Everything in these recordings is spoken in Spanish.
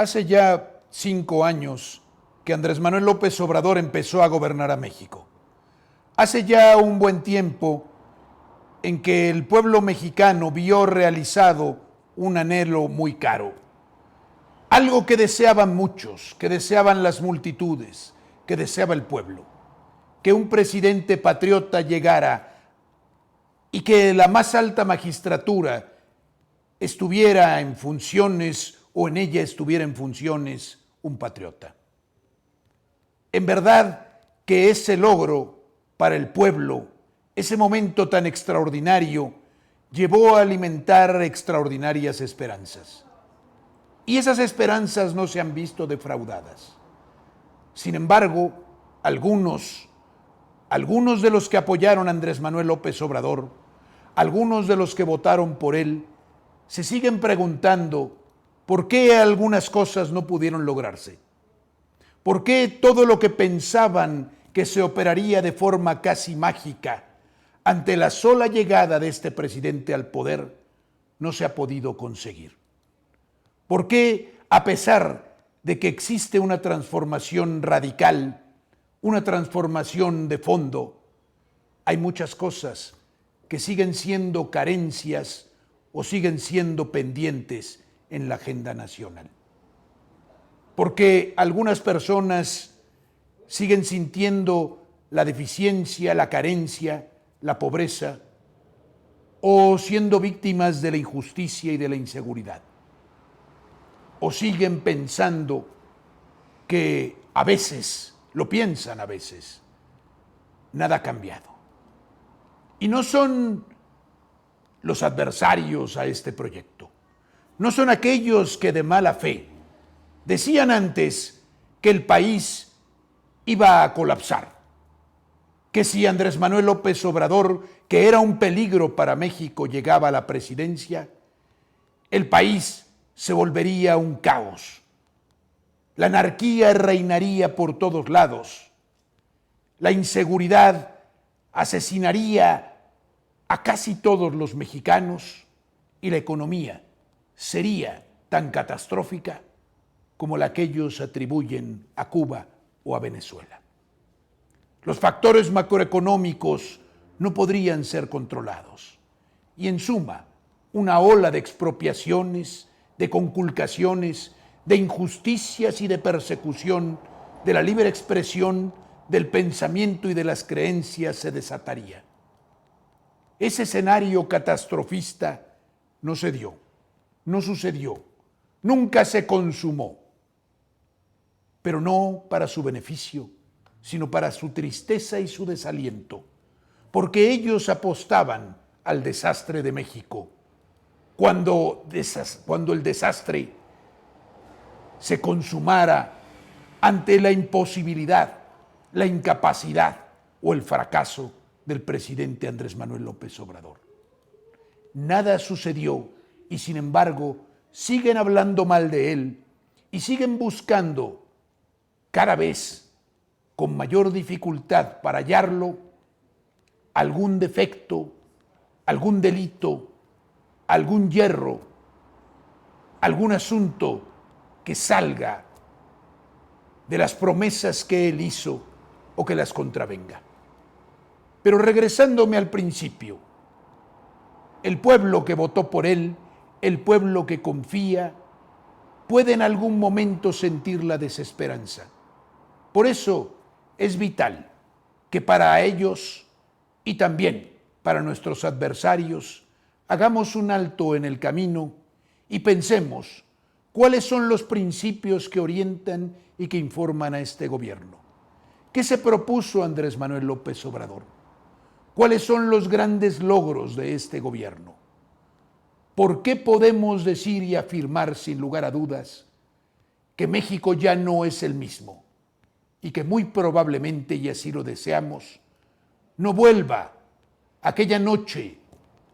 Hace ya 5 años que Andrés Manuel López Obrador empezó a gobernar a México. Hace ya un buen tiempo en que el pueblo mexicano vio realizado un anhelo muy caro. Algo que deseaban muchos, que deseaban las multitudes, que deseaba el pueblo. Que un presidente patriota llegara y que la más alta magistratura estuviera en funciones o en ella estuviera en funciones un patriota. En verdad que ese logro para el pueblo, ese momento tan extraordinario, llevó a alimentar extraordinarias esperanzas. Y esas esperanzas no se han visto defraudadas. Sin embargo, algunos de los que apoyaron a Andrés Manuel López Obrador, algunos de los que votaron por él, se siguen preguntando por qué algunas cosas no pudieron lograrse. ¿Por qué todo lo que pensaban que se operaría de forma casi mágica ante la sola llegada de este presidente al poder no se ha podido conseguir? ¿Por qué, a pesar de que existe una transformación radical, una transformación de fondo, hay muchas cosas que siguen siendo carencias o siguen siendo pendientes en la agenda nacional? Porque algunas personas siguen sintiendo la deficiencia, la carencia, la pobreza, o siendo víctimas de la injusticia y de la inseguridad. O siguen pensando que a veces, lo piensan a veces, nada ha cambiado. Y no son los adversarios a este proyecto. No son aquellos que de mala fe decían antes que el país iba a colapsar, que si Andrés Manuel López Obrador, que era un peligro para México, llegaba a la presidencia, el país se volvería un caos. La anarquía reinaría por todos lados. La inseguridad asesinaría a casi todos los mexicanos y la economía sería tan catastrófica como la que ellos atribuyen a Cuba o a Venezuela. Los factores macroeconómicos no podrían ser controlados. Y en suma, una ola de expropiaciones, de conculcaciones, de injusticias y de persecución de la libre expresión, del pensamiento y de las creencias se desataría. Ese escenario catastrofista no se dio, no sucedió, nunca se consumó, pero no para su beneficio, sino para su tristeza y su desaliento, porque ellos apostaban al desastre de México. Cuando el desastre se consumara ante la imposibilidad, la incapacidad o el fracaso del presidente Andrés Manuel López Obrador. Nada sucedió y sin embargo siguen hablando mal de él y siguen buscando cada vez con mayor dificultad para hallarlo algún defecto, algún delito, algún yerro, algún asunto que salga de las promesas que él hizo o que las contravenga. Pero regresándome al principio, el pueblo que votó por él, el pueblo que confía, puede en algún momento sentir la desesperanza. Por eso es vital que para ellos y también para nuestros adversarios hagamos un alto en el camino y pensemos cuáles son los principios que orientan y que informan a este gobierno. ¿Qué se propuso Andrés Manuel López Obrador? ¿Cuáles son los grandes logros de este gobierno? ¿Por qué podemos decir y afirmar sin lugar a dudas que México ya no es el mismo y que muy probablemente, y así lo deseamos, no vuelva aquella noche,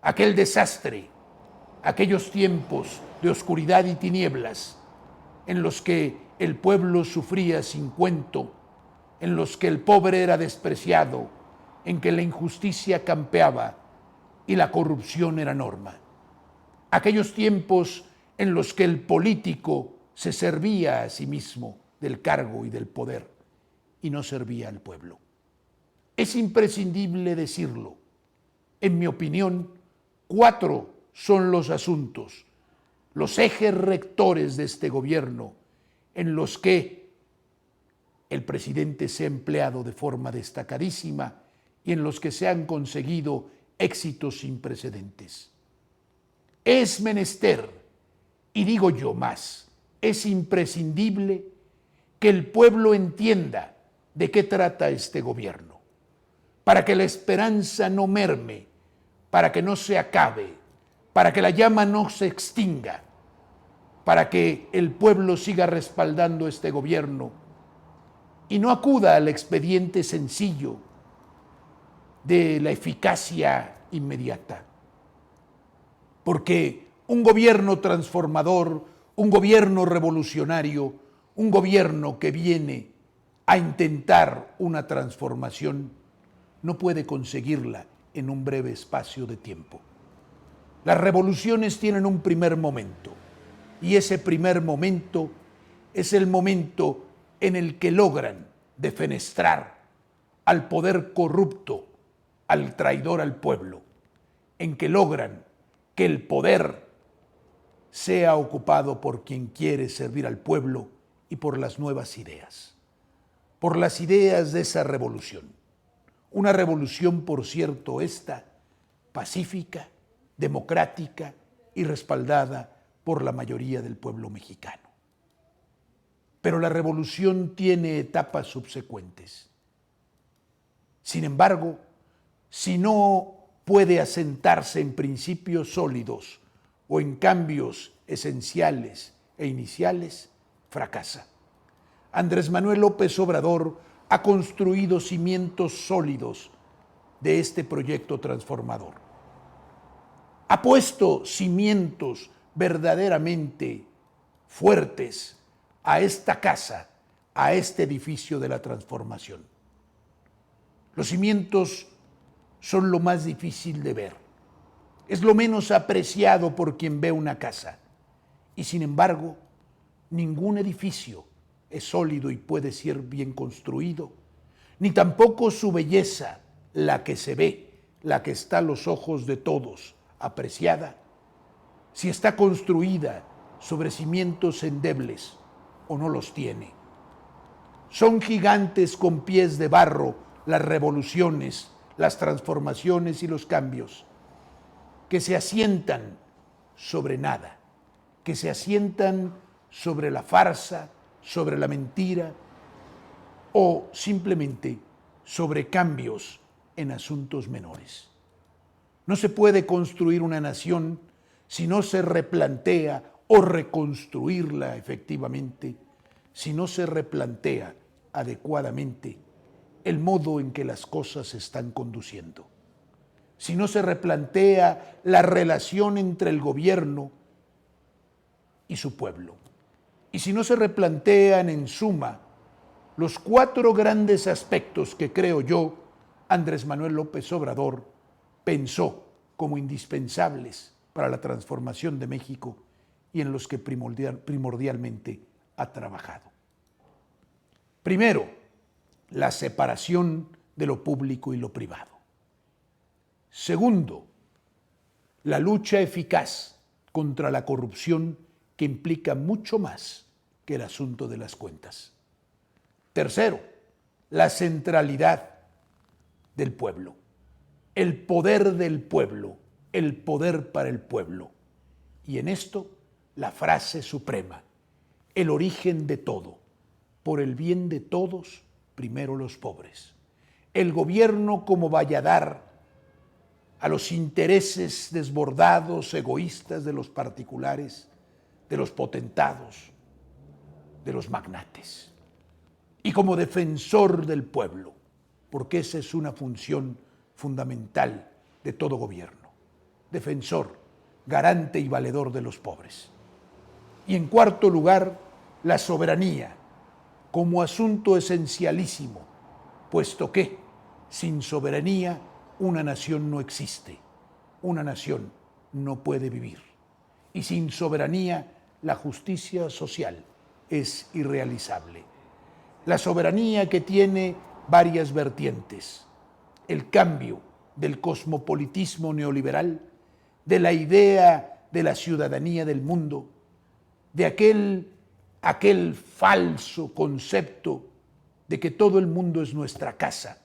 aquel desastre, aquellos tiempos de oscuridad y tinieblas en los que el pueblo sufría sin cuento, en los que el pobre era despreciado, en que la injusticia campeaba y la corrupción era norma? Aquellos tiempos en los que el político se servía a sí mismo del cargo y del poder y no servía al pueblo. Es imprescindible decirlo. En mi opinión, 4 son los asuntos, los ejes rectores de este gobierno en los que el presidente se ha empleado de forma destacadísima y en los que se han conseguido éxitos sin precedentes. Es menester, y digo yo más, es imprescindible que el pueblo entienda de qué trata este gobierno, para que la esperanza no merme, para que no se acabe, para que la llama no se extinga, para que el pueblo siga respaldando este gobierno y no acuda al expediente sencillo de la eficacia inmediata. Porque un gobierno transformador, un gobierno revolucionario, un gobierno que viene a intentar una transformación, no puede conseguirla en un breve espacio de tiempo. Las revoluciones tienen un primer momento, y ese primer momento es el momento en el que logran defenestrar al poder corrupto, al traidor al pueblo, en que logran que el poder sea ocupado por quien quiere servir al pueblo y por las nuevas ideas, por las ideas de esa revolución. Una revolución, por cierto, esta, pacífica, democrática y respaldada por la mayoría del pueblo mexicano. Pero la revolución tiene etapas subsecuentes. Sin embargo, si no puede asentarse en principios sólidos o en cambios esenciales e iniciales, fracasa. Andrés Manuel López Obrador ha construido cimientos sólidos de este proyecto transformador. Ha puesto cimientos verdaderamente fuertes a esta casa, a este edificio de la transformación. Los cimientos son lo más difícil de ver. Es lo menos apreciado por quien ve una casa. Y sin embargo, ningún edificio es sólido y puede ser bien construido, ni tampoco su belleza, la que se ve, la que está a los ojos de todos, apreciada, si está construida sobre cimientos endebles o no los tiene. Son gigantes con pies de barro las revoluciones, las transformaciones y los cambios, que se asientan sobre nada, que se asientan sobre la farsa, sobre la mentira o simplemente sobre cambios en asuntos menores. No se puede construir una nación si no se replantea o reconstruirla efectivamente, si no se replantea adecuadamente el modo en que las cosas se están conduciendo, si no se replantea la relación entre el gobierno y su pueblo, y si no se replantean en suma los 4 grandes aspectos que creo yo Andrés Manuel López Obrador pensó como indispensables para la transformación de México y en los que primordialmente ha trabajado. Primero, la separación de lo público y lo privado. Segundo, la lucha eficaz contra la corrupción que implica mucho más que el asunto de las cuentas. Tercero, la centralidad del pueblo, el poder del pueblo, el poder para el pueblo. Y en esto, la frase suprema, el origen de todo, por el bien de todos, primero los pobres. El gobierno como valladar a los intereses desbordados, egoístas de los particulares, de los potentados, de los magnates. Y como defensor del pueblo, porque esa es una función fundamental de todo gobierno. Defensor, garante y valedor de los pobres. Y en cuarto lugar, la soberanía, como asunto esencialísimo, puesto que sin soberanía una nación no existe, una nación no puede vivir. Y sin soberanía la justicia social es irrealizable. La soberanía que tiene varias vertientes, el cambio del cosmopolitismo neoliberal, de la idea de la ciudadanía del mundo, de aquel falso concepto de que todo el mundo es nuestra casa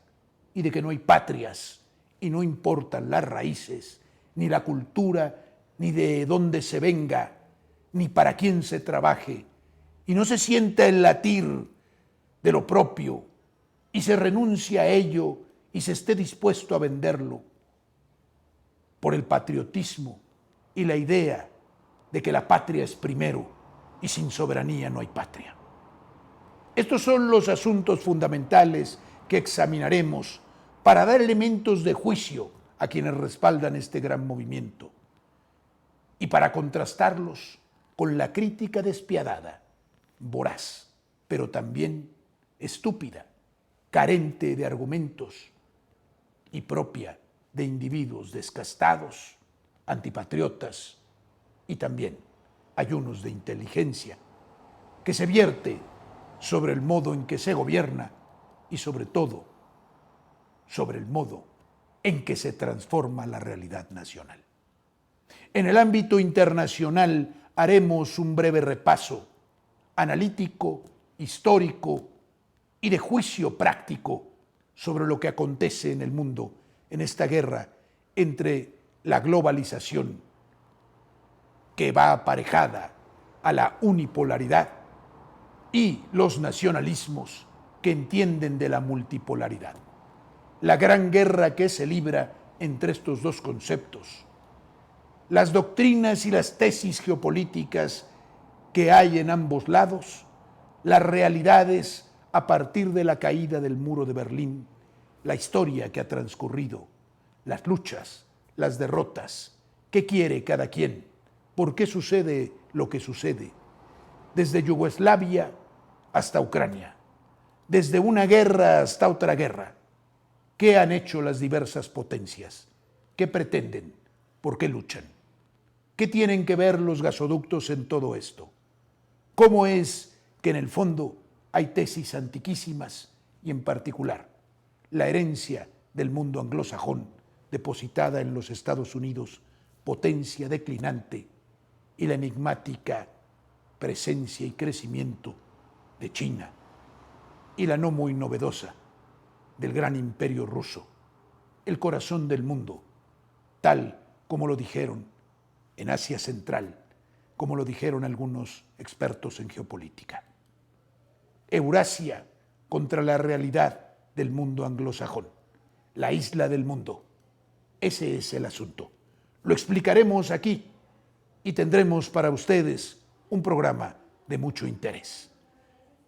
y de que no hay patrias y no importan las raíces, ni la cultura, ni de dónde se venga, ni para quién se trabaje, y no se sienta el latir de lo propio y se renuncia a ello y se esté dispuesto a venderlo por el patriotismo y la idea de que la patria es primero y sin soberanía no hay patria. Estos son los asuntos fundamentales que examinaremos para dar elementos de juicio a quienes respaldan este gran movimiento y para contrastarlos con la crítica despiadada, voraz, pero también estúpida, carente de argumentos y propia de individuos descastados, antipatriotas y también ayunos de inteligencia, que se vierte sobre el modo en que se gobierna y sobre todo sobre el modo en que se transforma la realidad nacional. En el ámbito internacional haremos un breve repaso analítico, histórico y de juicio práctico sobre lo que acontece en el mundo en esta guerra entre la globalización que va aparejada a la unipolaridad y los nacionalismos que entienden de la multipolaridad. La gran guerra que se libra entre estos dos conceptos, las doctrinas y las tesis geopolíticas que hay en ambos lados, las realidades a partir de la caída del muro de Berlín, la historia que ha transcurrido, las luchas, las derrotas, qué quiere cada quien, por qué sucede lo que sucede, desde Yugoslavia hasta Ucrania, desde una guerra hasta otra guerra. ¿Qué han hecho las diversas potencias? ¿Qué pretenden? ¿Por qué luchan? ¿Qué tienen que ver los gasoductos en todo esto? ¿Cómo es que en el fondo hay tesis antiquísimas y en particular la herencia del mundo anglosajón depositada en los Estados Unidos, potencia declinante, y la enigmática presencia y crecimiento de China y la no muy novedosa del gran imperio ruso, el corazón del mundo, tal como lo dijeron en Asia Central, como lo dijeron algunos expertos en geopolítica. Eurasia contra la realidad del mundo anglosajón, la isla del mundo. Ese es el asunto. Lo explicaremos aquí y tendremos para ustedes un programa de mucho interés.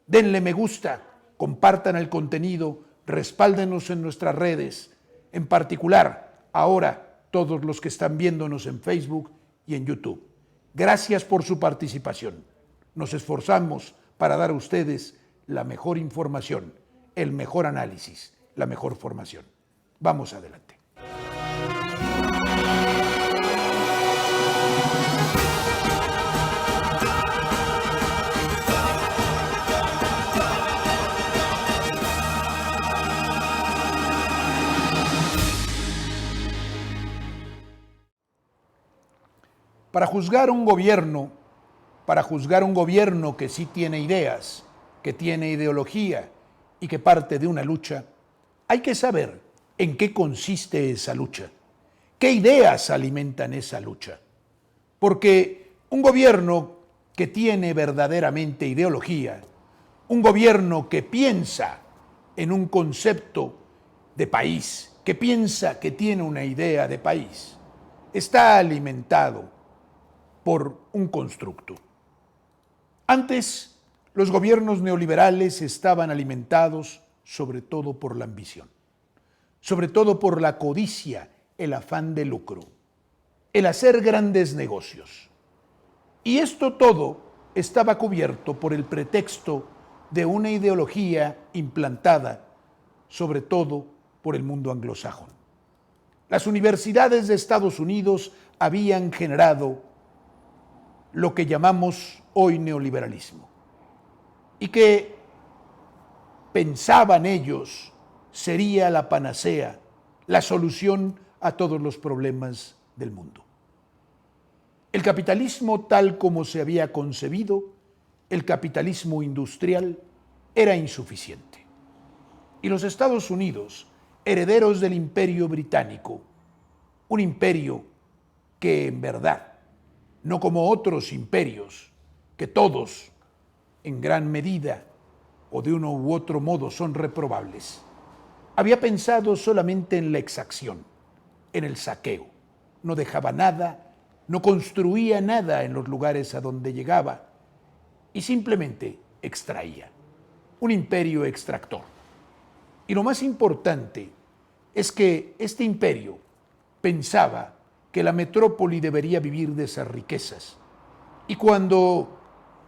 Denle me gusta, compartan el contenido, respáldenos en nuestras redes, en particular ahora todos los que están viéndonos en Facebook y en YouTube. Gracias por su participación. Nos esforzamos para dar a ustedes la mejor información, el mejor análisis, la mejor formación. Vamos adelante. Para juzgar un gobierno que sí tiene ideas, que tiene ideología y que parte de una lucha, hay que saber en qué consiste esa lucha, qué ideas alimentan esa lucha. Porque un gobierno que tiene verdaderamente ideología, un gobierno que piensa en un concepto de país, que piensa que tiene una idea de país, está alimentado por un constructo. Antes, los gobiernos neoliberales estaban alimentados sobre todo por la ambición, sobre todo por la codicia, el afán de lucro, el hacer grandes negocios. Y esto todo estaba cubierto por el pretexto de una ideología implantada sobre todo por el mundo anglosajón. Las universidades de Estados Unidos habían generado lo que llamamos hoy neoliberalismo, y que pensaban ellos sería la panacea, la solución a todos los problemas del mundo. El capitalismo tal como se había concebido, el capitalismo industrial, era insuficiente. Y los Estados Unidos, herederos del Imperio Británico, un imperio que en verdad, no como otros imperios, que todos en gran medida o de uno u otro modo son reprobables, había pensado solamente en la exacción, en el saqueo. No dejaba nada, no construía nada en los lugares a donde llegaba y simplemente extraía. Un imperio extractor. Y lo más importante es que este imperio pensaba que la metrópoli debería vivir de esas riquezas. Y cuando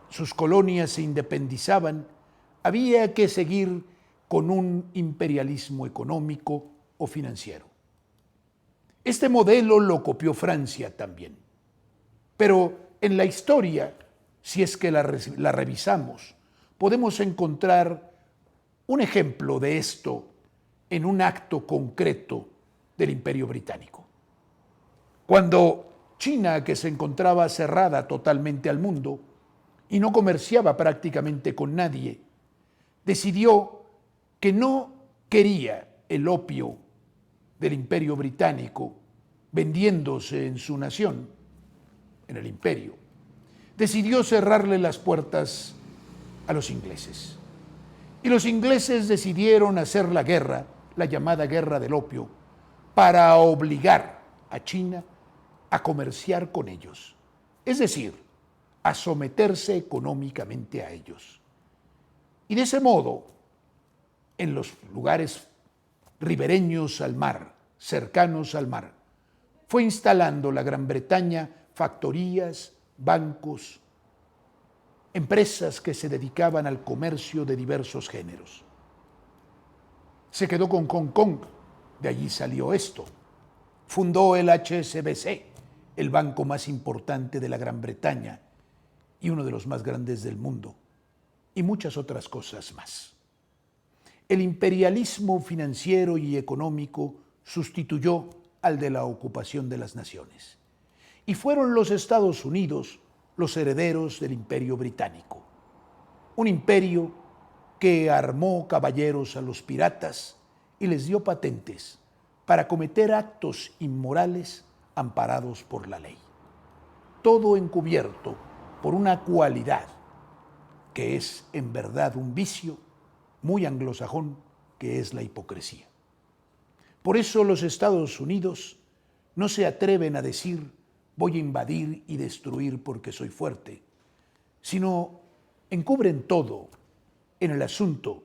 sus colonias se independizaban, había que seguir con un imperialismo económico o financiero. Este modelo lo copió Francia también. Pero en la historia, si es que la revisamos, podemos encontrar un ejemplo de esto en un acto concreto del Imperio Británico. Cuando China, que se encontraba cerrada totalmente al mundo y no comerciaba prácticamente con nadie, decidió que no quería el opio del Imperio Británico vendiéndose en su nación, en el imperio, decidió cerrarle las puertas a los ingleses. Y los ingleses decidieron hacer la guerra, la llamada guerra del opio, para obligar a China a comerciar con ellos, es decir, a someterse económicamente a ellos. Y de ese modo, en los lugares ribereños al mar, cercanos al mar, fue instalando la Gran Bretaña factorías, bancos, empresas que se dedicaban al comercio de diversos géneros. Se quedó con Hong Kong, de allí salió esto. Fundó el HSBC, el banco más importante de la Gran Bretaña y uno de los más grandes del mundo, y muchas otras cosas más. El imperialismo financiero y económico sustituyó al de la ocupación de las naciones. Y fueron los Estados Unidos los herederos del Imperio Británico. Un imperio que armó caballeros a los piratas y les dio patentes para cometer actos inmorales amparados por la ley. Todo encubierto por una cualidad que es en verdad un vicio muy anglosajón, que es la hipocresía. Por eso los Estados Unidos no se atreven a decir voy a invadir y destruir porque soy fuerte, sino encubren todo en el asunto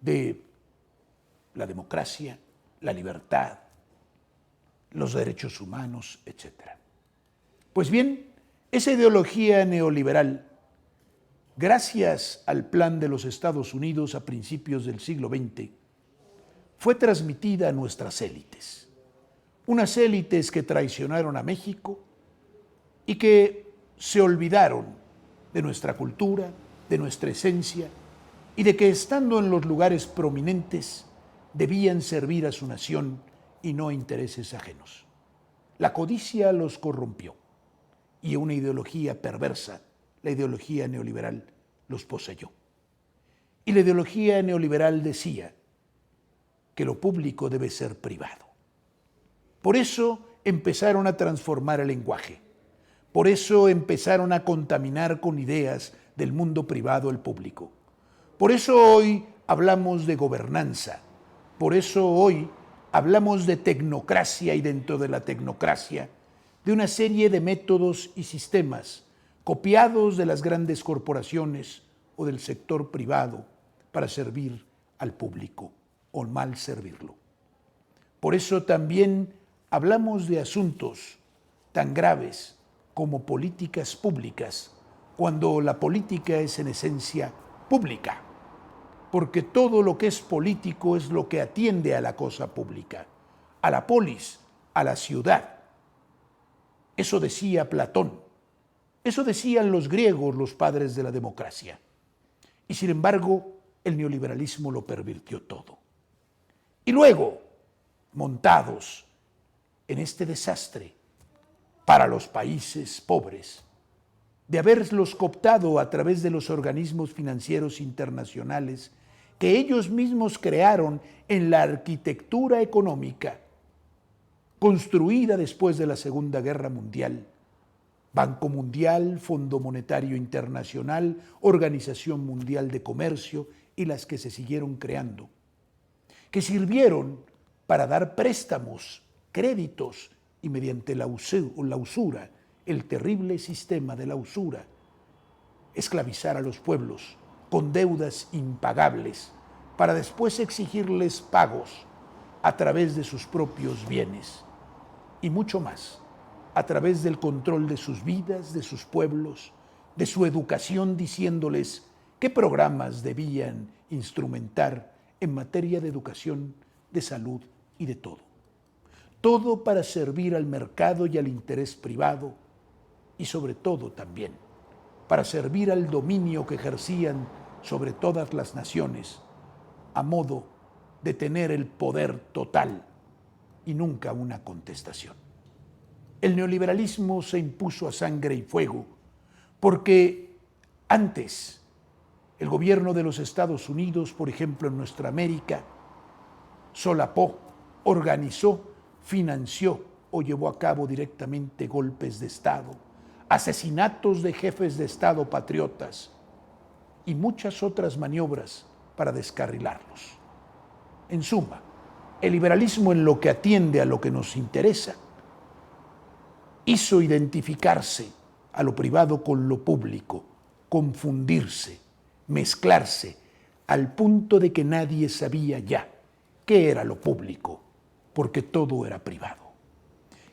de la democracia, la libertad, los derechos humanos, etc. Pues bien, esa ideología neoliberal, gracias al plan de los Estados Unidos a principios del siglo XX, fue transmitida a nuestras élites. Unas élites que traicionaron a México y que se olvidaron de nuestra cultura, de nuestra esencia y de que estando en los lugares prominentes debían servir a su nación y no a intereses ajenos. La codicia los corrompió y una ideología perversa, la ideología neoliberal, los poseyó. Y la ideología neoliberal decía que lo público debe ser privado. Por eso empezaron a transformar el lenguaje. Por eso empezaron a contaminar con ideas del mundo privado el público. Por eso hoy hablamos de gobernanza. Por eso hoy hablamos de tecnocracia y dentro de la tecnocracia de una serie de métodos y sistemas copiados de las grandes corporaciones o del sector privado para servir al público o mal servirlo. Por eso también hablamos de asuntos tan graves como políticas públicas, cuando la política es en esencia pública, porque todo lo que es político es lo que atiende a la cosa pública, a la polis, a la ciudad. Eso decía Platón, Eso decían los griegos, los padres de la democracia. Y sin embargo, el neoliberalismo lo pervirtió todo. Y luego, montados en este desastre para los países pobres, de haberlos cooptado a través de los organismos financieros internacionales que ellos mismos crearon en la arquitectura económica construida después de la Segunda Guerra Mundial, Banco Mundial, Fondo Monetario Internacional, Organización Mundial de Comercio y las que se siguieron creando, que sirvieron para dar préstamos, créditos y mediante la usura, el terrible sistema de la usura, esclavizar a los pueblos con deudas impagables para después exigirles pagos a través de sus propios bienes y mucho más, a través del control de sus vidas, de sus pueblos, de su educación, diciéndoles qué programas debían instrumentar en materia de educación, de salud y de todo. Todo para servir al mercado y al interés privado y sobre todo también para servir al dominio que ejercían sobre todas las naciones a modo de tener el poder total y nunca una contestación. El neoliberalismo se impuso a sangre y fuego porque antes el gobierno de los Estados Unidos, por ejemplo en nuestra América, solapó, organizó, financió o llevó a cabo directamente golpes de Estado, asesinatos de jefes de Estado patriotas y muchas otras maniobras para descarrilarlos. En suma, el liberalismo en lo que atiende a lo que nos interesa hizo identificarse a lo privado con lo público, confundirse, mezclarse, al punto de que nadie sabía ya qué era lo público, porque todo era privado.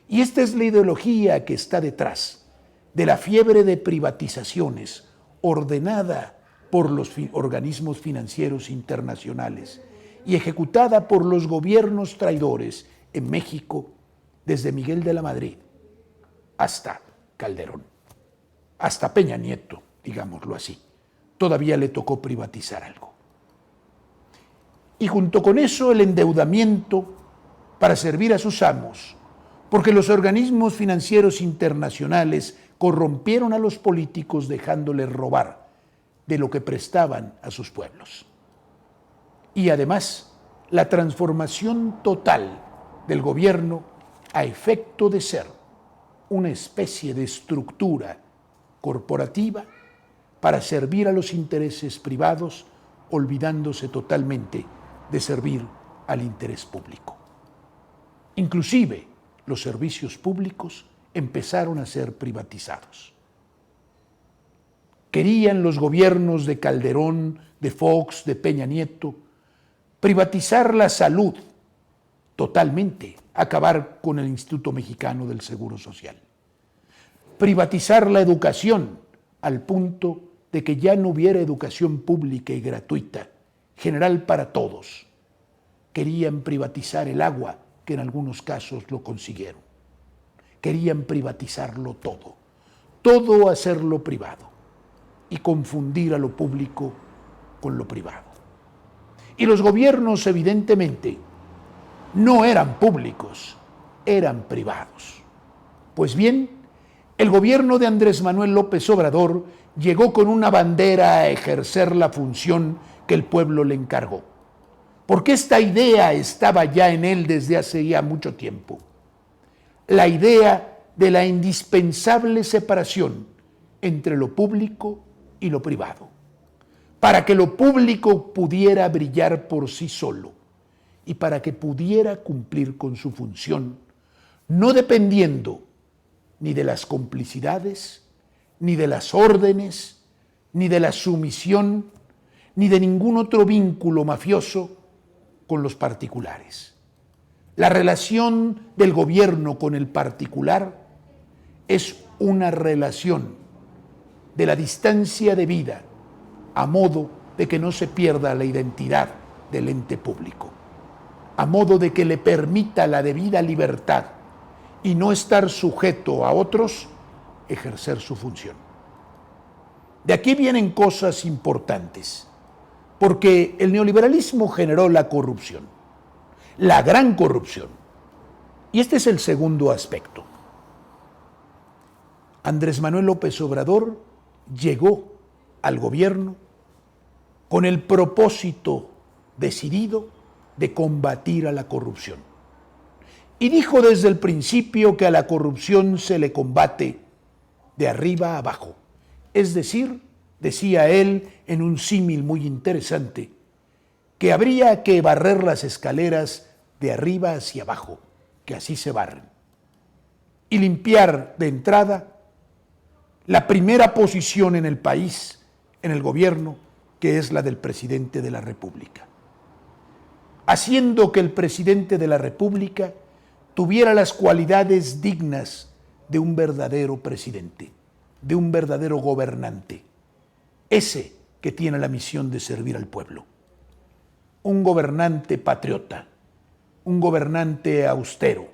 Y esta es la ideología que está detrás de la fiebre de privatizaciones ordenada por los organismos financieros internacionales y ejecutada por los gobiernos traidores en México desde Miguel de la Madrid hasta Calderón, hasta Peña Nieto, digámoslo así. Todavía le tocó privatizar algo. Y junto con eso el endeudamiento para servir a sus amos, porque los organismos financieros internacionales corrompieron a los políticos dejándoles robar de lo que prestaban a sus pueblos. Y además, la transformación total del gobierno a efecto de ser una especie de estructura corporativa para servir a los intereses privados, olvidándose totalmente de servir al interés público. Inclusive, los servicios públicos empezaron a ser privatizados. Querían los gobiernos de Calderón, de Fox, de Peña Nieto, privatizar la salud totalmente, acabar con el Instituto Mexicano del Seguro Social. Privatizar la educación al punto de que ya no hubiera educación pública y gratuita, general para todos. Querían privatizar el agua, que en algunos casos lo consiguieron. Querían privatizarlo todo, todo hacerlo privado y confundir a lo público con lo privado. Y los gobiernos, evidentemente, no eran públicos, eran privados. Pues bien, el gobierno de Andrés Manuel López Obrador llegó con una bandera a ejercer la función que el pueblo le encargó. Porque esta idea estaba ya en él desde hace ya mucho tiempo. La idea de la indispensable separación entre lo público y lo privado, para que lo público pudiera brillar por sí solo y para que pudiera cumplir con su función, no dependiendo ni de las complicidades, ni de las órdenes, ni de la sumisión, ni de ningún otro vínculo mafioso con los particulares. La relación del gobierno con el particular es una relación de la distancia de vida a modo de que no se pierda la identidad del ente público, a modo de que le permita la debida libertad y no estar sujeto a otros ejercer su función. De aquí vienen cosas importantes, porque el neoliberalismo generó la corrupción, la gran corrupción. Y este es el segundo aspecto. Andrés Manuel López Obrador llegó al gobierno con el propósito decidido de combatir a la corrupción. Y dijo desde el principio que a la corrupción se le combate de arriba a abajo. Es decir, decía él en un símil muy interesante, que habría que barrer las escaleras de arriba hacia abajo, que así se barren, y limpiar de entrada la primera posición en el país, en el gobierno, que es la del presidente de la República, haciendo que el presidente de la República tuviera las cualidades dignas de un verdadero presidente, de un verdadero gobernante, ese que tiene la misión de servir al pueblo. Un gobernante patriota, un gobernante austero,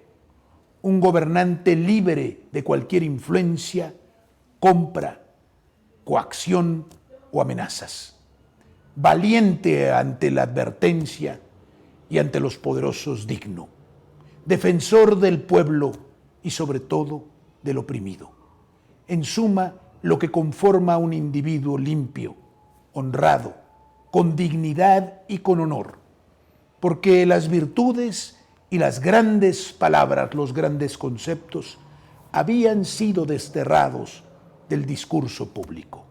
un gobernante libre de cualquier influencia, compra, coacción o amenazas, valiente ante la advertencia y ante los poderosos digno, defensor del pueblo y sobre todo del oprimido. En suma, lo que conforma a un individuo limpio, honrado, con dignidad y con honor, porque las virtudes y las grandes palabras, los grandes conceptos, habían sido desterrados del discurso público.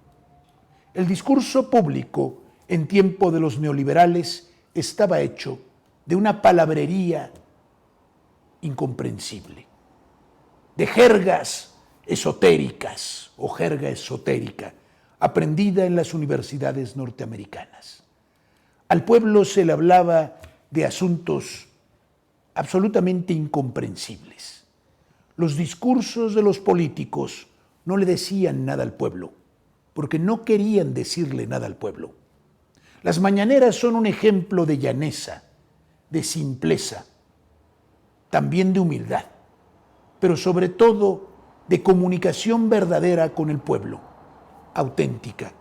El discurso público en tiempo de los neoliberales estaba hecho de una palabrería incomprensible, de jergas esotéricas o jerga esotérica aprendida en las universidades norteamericanas. Al pueblo se le hablaba de asuntos absolutamente incomprensibles. Los discursos de los políticos no le decían nada al pueblo, porque no querían decirle nada al pueblo. Las mañaneras son un ejemplo de llaneza, de simpleza, también de humildad, pero sobre todo de comunicación verdadera con el pueblo, auténtica.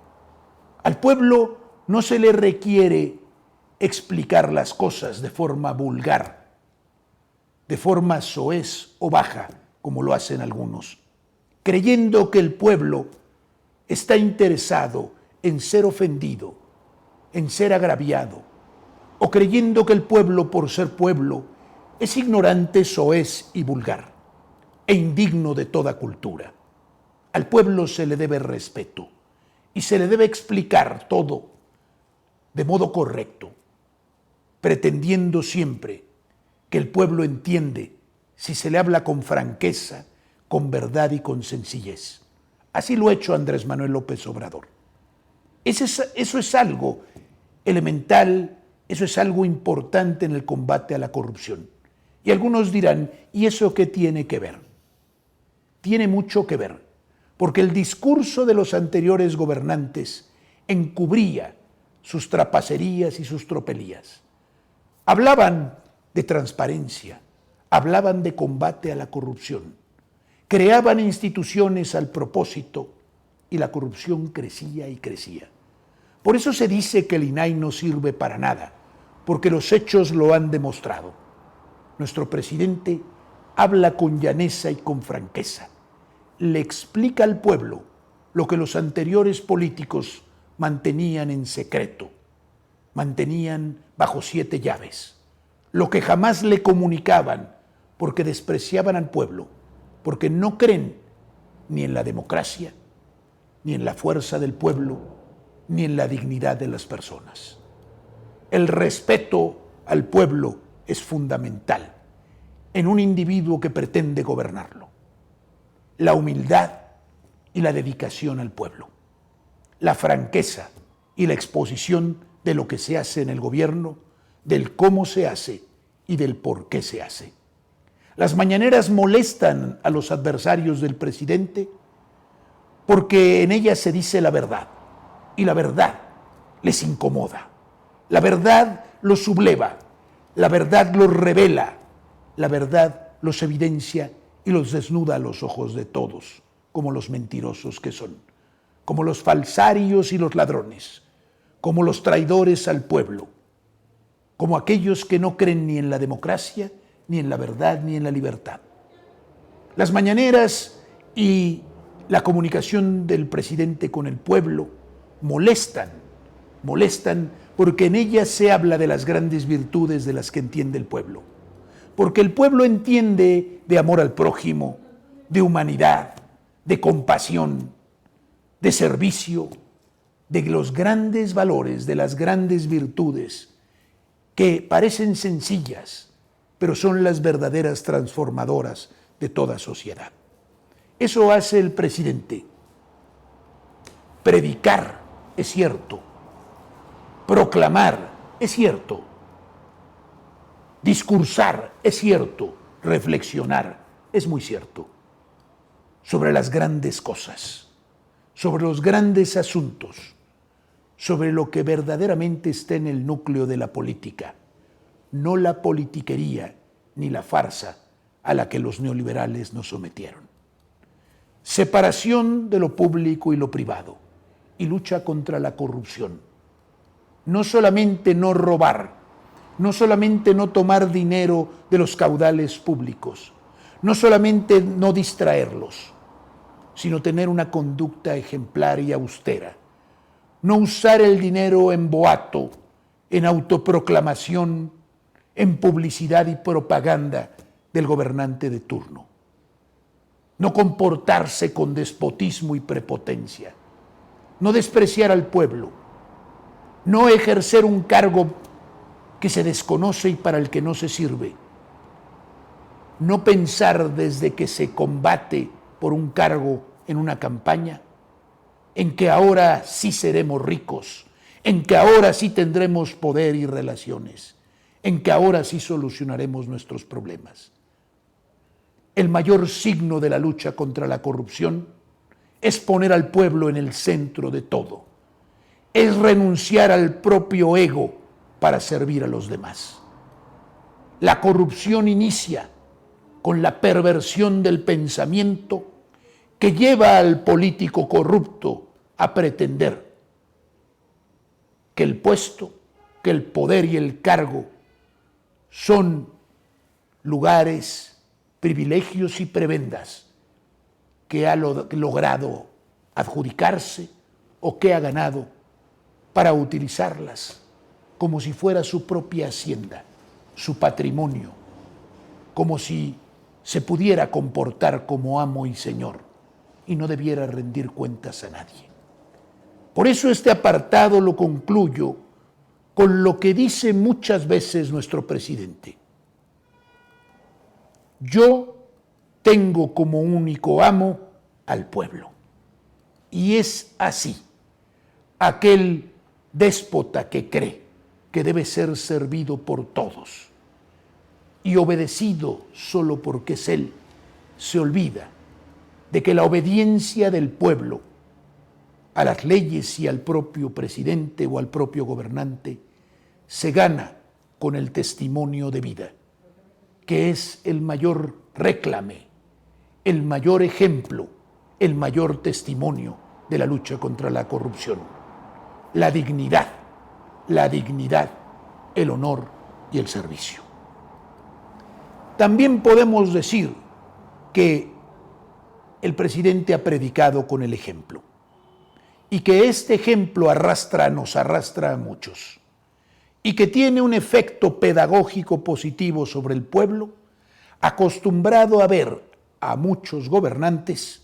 Al pueblo no se le requiere explicar las cosas de forma vulgar, de forma soez o baja, como lo hacen algunos, creyendo que el pueblo está interesado en ser ofendido, en ser agraviado, o creyendo que el pueblo, por ser pueblo, es ignorante, soez y vulgar, e indigno de toda cultura. Al pueblo se le debe respeto y se le debe explicar todo de modo correcto, pretendiendo siempre que el pueblo entiende si se le habla con franqueza, con verdad y con sencillez. Así lo ha hecho Andrés Manuel López Obrador. Eso es algo elemental, eso es algo importante en el combate a la corrupción. Y algunos dirán, ¿y eso qué tiene que ver? Tiene mucho que ver, porque el discurso de los anteriores gobernantes encubría sus trapacerías y sus tropelías. Hablaban de transparencia, hablaban de combate a la corrupción, creaban instituciones al propósito y la corrupción crecía y crecía. Por eso se dice que el INAI no sirve para nada, porque los hechos lo han demostrado. Nuestro presidente habla con llaneza y con franqueza. Le explica al pueblo lo que los anteriores políticos mantenían en secreto, mantenían bajo 7 llaves, lo que jamás le comunicaban porque despreciaban al pueblo, porque no creen ni en la democracia, ni en la fuerza del pueblo, ni en la dignidad de las personas. El respeto al pueblo es fundamental en un individuo que pretende gobernarlo. La humildad y la dedicación al pueblo. La franqueza y la exposición de lo que se hace en el gobierno, del cómo se hace y del por qué se hace. Las mañaneras molestan a los adversarios del presidente porque en ellas se dice la verdad y la verdad les incomoda. La verdad los subleva, la verdad los revela, la verdad los evidencia y los desnuda a los ojos de todos, como los mentirosos que son, como los falsarios y los ladrones, como los traidores al pueblo, como aquellos que no creen ni en la democracia, ni en la verdad, ni en la libertad. Las mañaneras y la comunicación del presidente con el pueblo molestan porque en ellas se habla de las grandes virtudes de las que entiende el pueblo. Porque el pueblo entiende de amor al prójimo, de humanidad, de compasión, de servicio, de los grandes valores, de las grandes virtudes que parecen sencillas, pero son las verdaderas transformadoras de toda sociedad. Eso hace el presidente. Predicar es cierto, proclamar es cierto, discursar es cierto, reflexionar es muy cierto sobre las grandes cosas, sobre los grandes asuntos, sobre lo que verdaderamente está en el núcleo de la política, no la politiquería ni la farsa a la que los neoliberales nos sometieron. Separación de lo público y lo privado y lucha contra la corrupción. No solamente no robar, no solamente no tomar dinero de los caudales públicos, no solamente no distraerlos, sino tener una conducta ejemplar y austera. No usar el dinero en boato, en autoproclamación, en publicidad y propaganda del gobernante de turno. No comportarse con despotismo y prepotencia. No despreciar al pueblo. No ejercer un cargo que se desconoce y para el que no se sirve. No pensar desde que se combate por un cargo en una campaña, en que ahora sí seremos ricos, en que ahora sí tendremos poder y relaciones, en que ahora sí solucionaremos nuestros problemas. El mayor signo de la lucha contra la corrupción es poner al pueblo en el centro de todo, es renunciar al propio ego para servir a los demás. La corrupción inicia con la perversión del pensamiento que lleva al político corrupto a pretender que el puesto, que el poder y el cargo son lugares, privilegios y prebendas que ha logrado adjudicarse o que ha ganado para utilizarlas como si fuera su propia hacienda, su patrimonio, como si se pudiera comportar como amo y señor y no debiera rendir cuentas a nadie. Por eso este apartado lo concluyo con lo que dice muchas veces nuestro presidente. Yo tengo como único amo al pueblo. Y es así. Aquel déspota que cree que debe ser servido por todos y obedecido solo porque es él, se olvida de que la obediencia del pueblo a las leyes y al propio presidente o al propio gobernante se gana con el testimonio de vida, que es el mayor réclame, el mayor ejemplo, el mayor testimonio de la lucha contra la corrupción. La dignidad, el honor y el servicio. También podemos decir que el presidente ha predicado con el ejemplo y que este ejemplo nos arrastra a muchos y que tiene un efecto pedagógico positivo sobre el pueblo, acostumbrado a ver a muchos gobernantes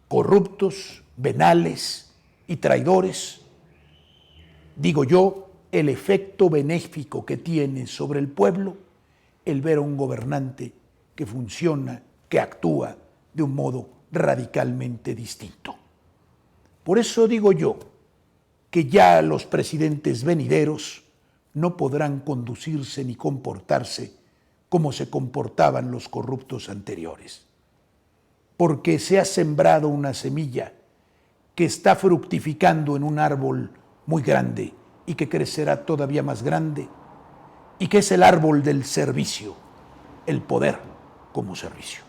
corruptos, venales y traidores. Digo yo, el efecto benéfico que tiene sobre el pueblo el ver a un gobernante que funciona, que actúa de un modo radicalmente distinto. Por eso digo yo que ya los presidentes venideros no podrán conducirse ni comportarse como se comportaban los corruptos anteriores, porque se ha sembrado una semilla que está fructificando en un árbol muy grande y que crecerá todavía más grande, y que es el árbol del servicio, el poder como servicio.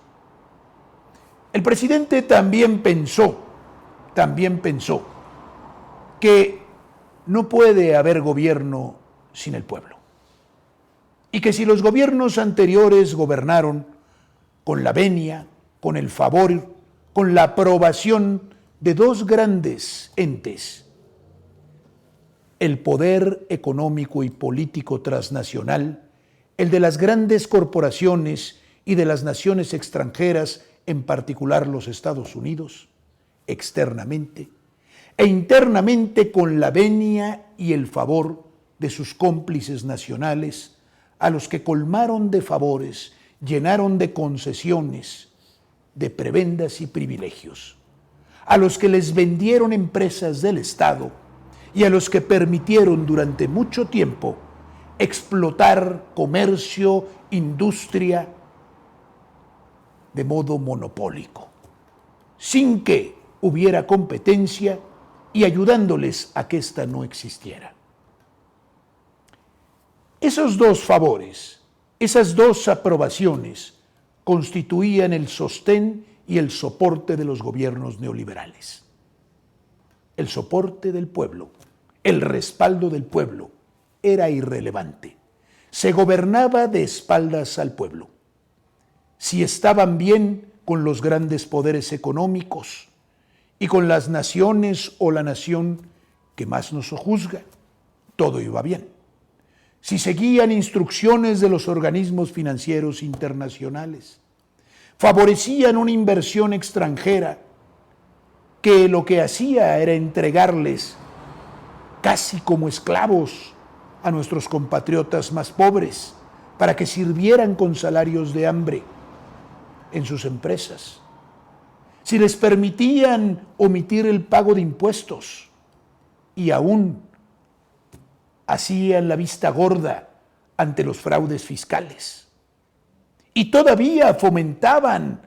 El presidente también pensó que no puede haber gobierno sin el pueblo. Y que si los gobiernos anteriores gobernaron con la venia, con el favor, con la aprobación de dos grandes entes, el poder económico y político transnacional, el de las grandes corporaciones y de las naciones extranjeras, en particular los Estados Unidos, externamente, e internamente con la venia y el favor de sus cómplices nacionales, a los que colmaron de favores, llenaron de concesiones, de prebendas y privilegios, a los que les vendieron empresas del Estado y a los que permitieron durante mucho tiempo explotar comercio, industria, de modo monopólico, sin que hubiera competencia y ayudándoles a que ésta no existiera. Esos dos favores, esas dos aprobaciones, constituían el sostén y el soporte de los gobiernos neoliberales. El soporte del pueblo, el respaldo del pueblo, era irrelevante. Se gobernaba de espaldas al pueblo. Si estaban bien con los grandes poderes económicos y con las naciones o la nación que más nos juzga, todo iba bien. Si seguían instrucciones de los organismos financieros internacionales, favorecían una inversión extranjera que lo que hacía era entregarles casi como esclavos a nuestros compatriotas más pobres para que sirvieran con salarios de hambre en sus empresas. Si les permitían omitir el pago de impuestos y aún hacían la vista gorda ante los fraudes fiscales. Y todavía fomentaban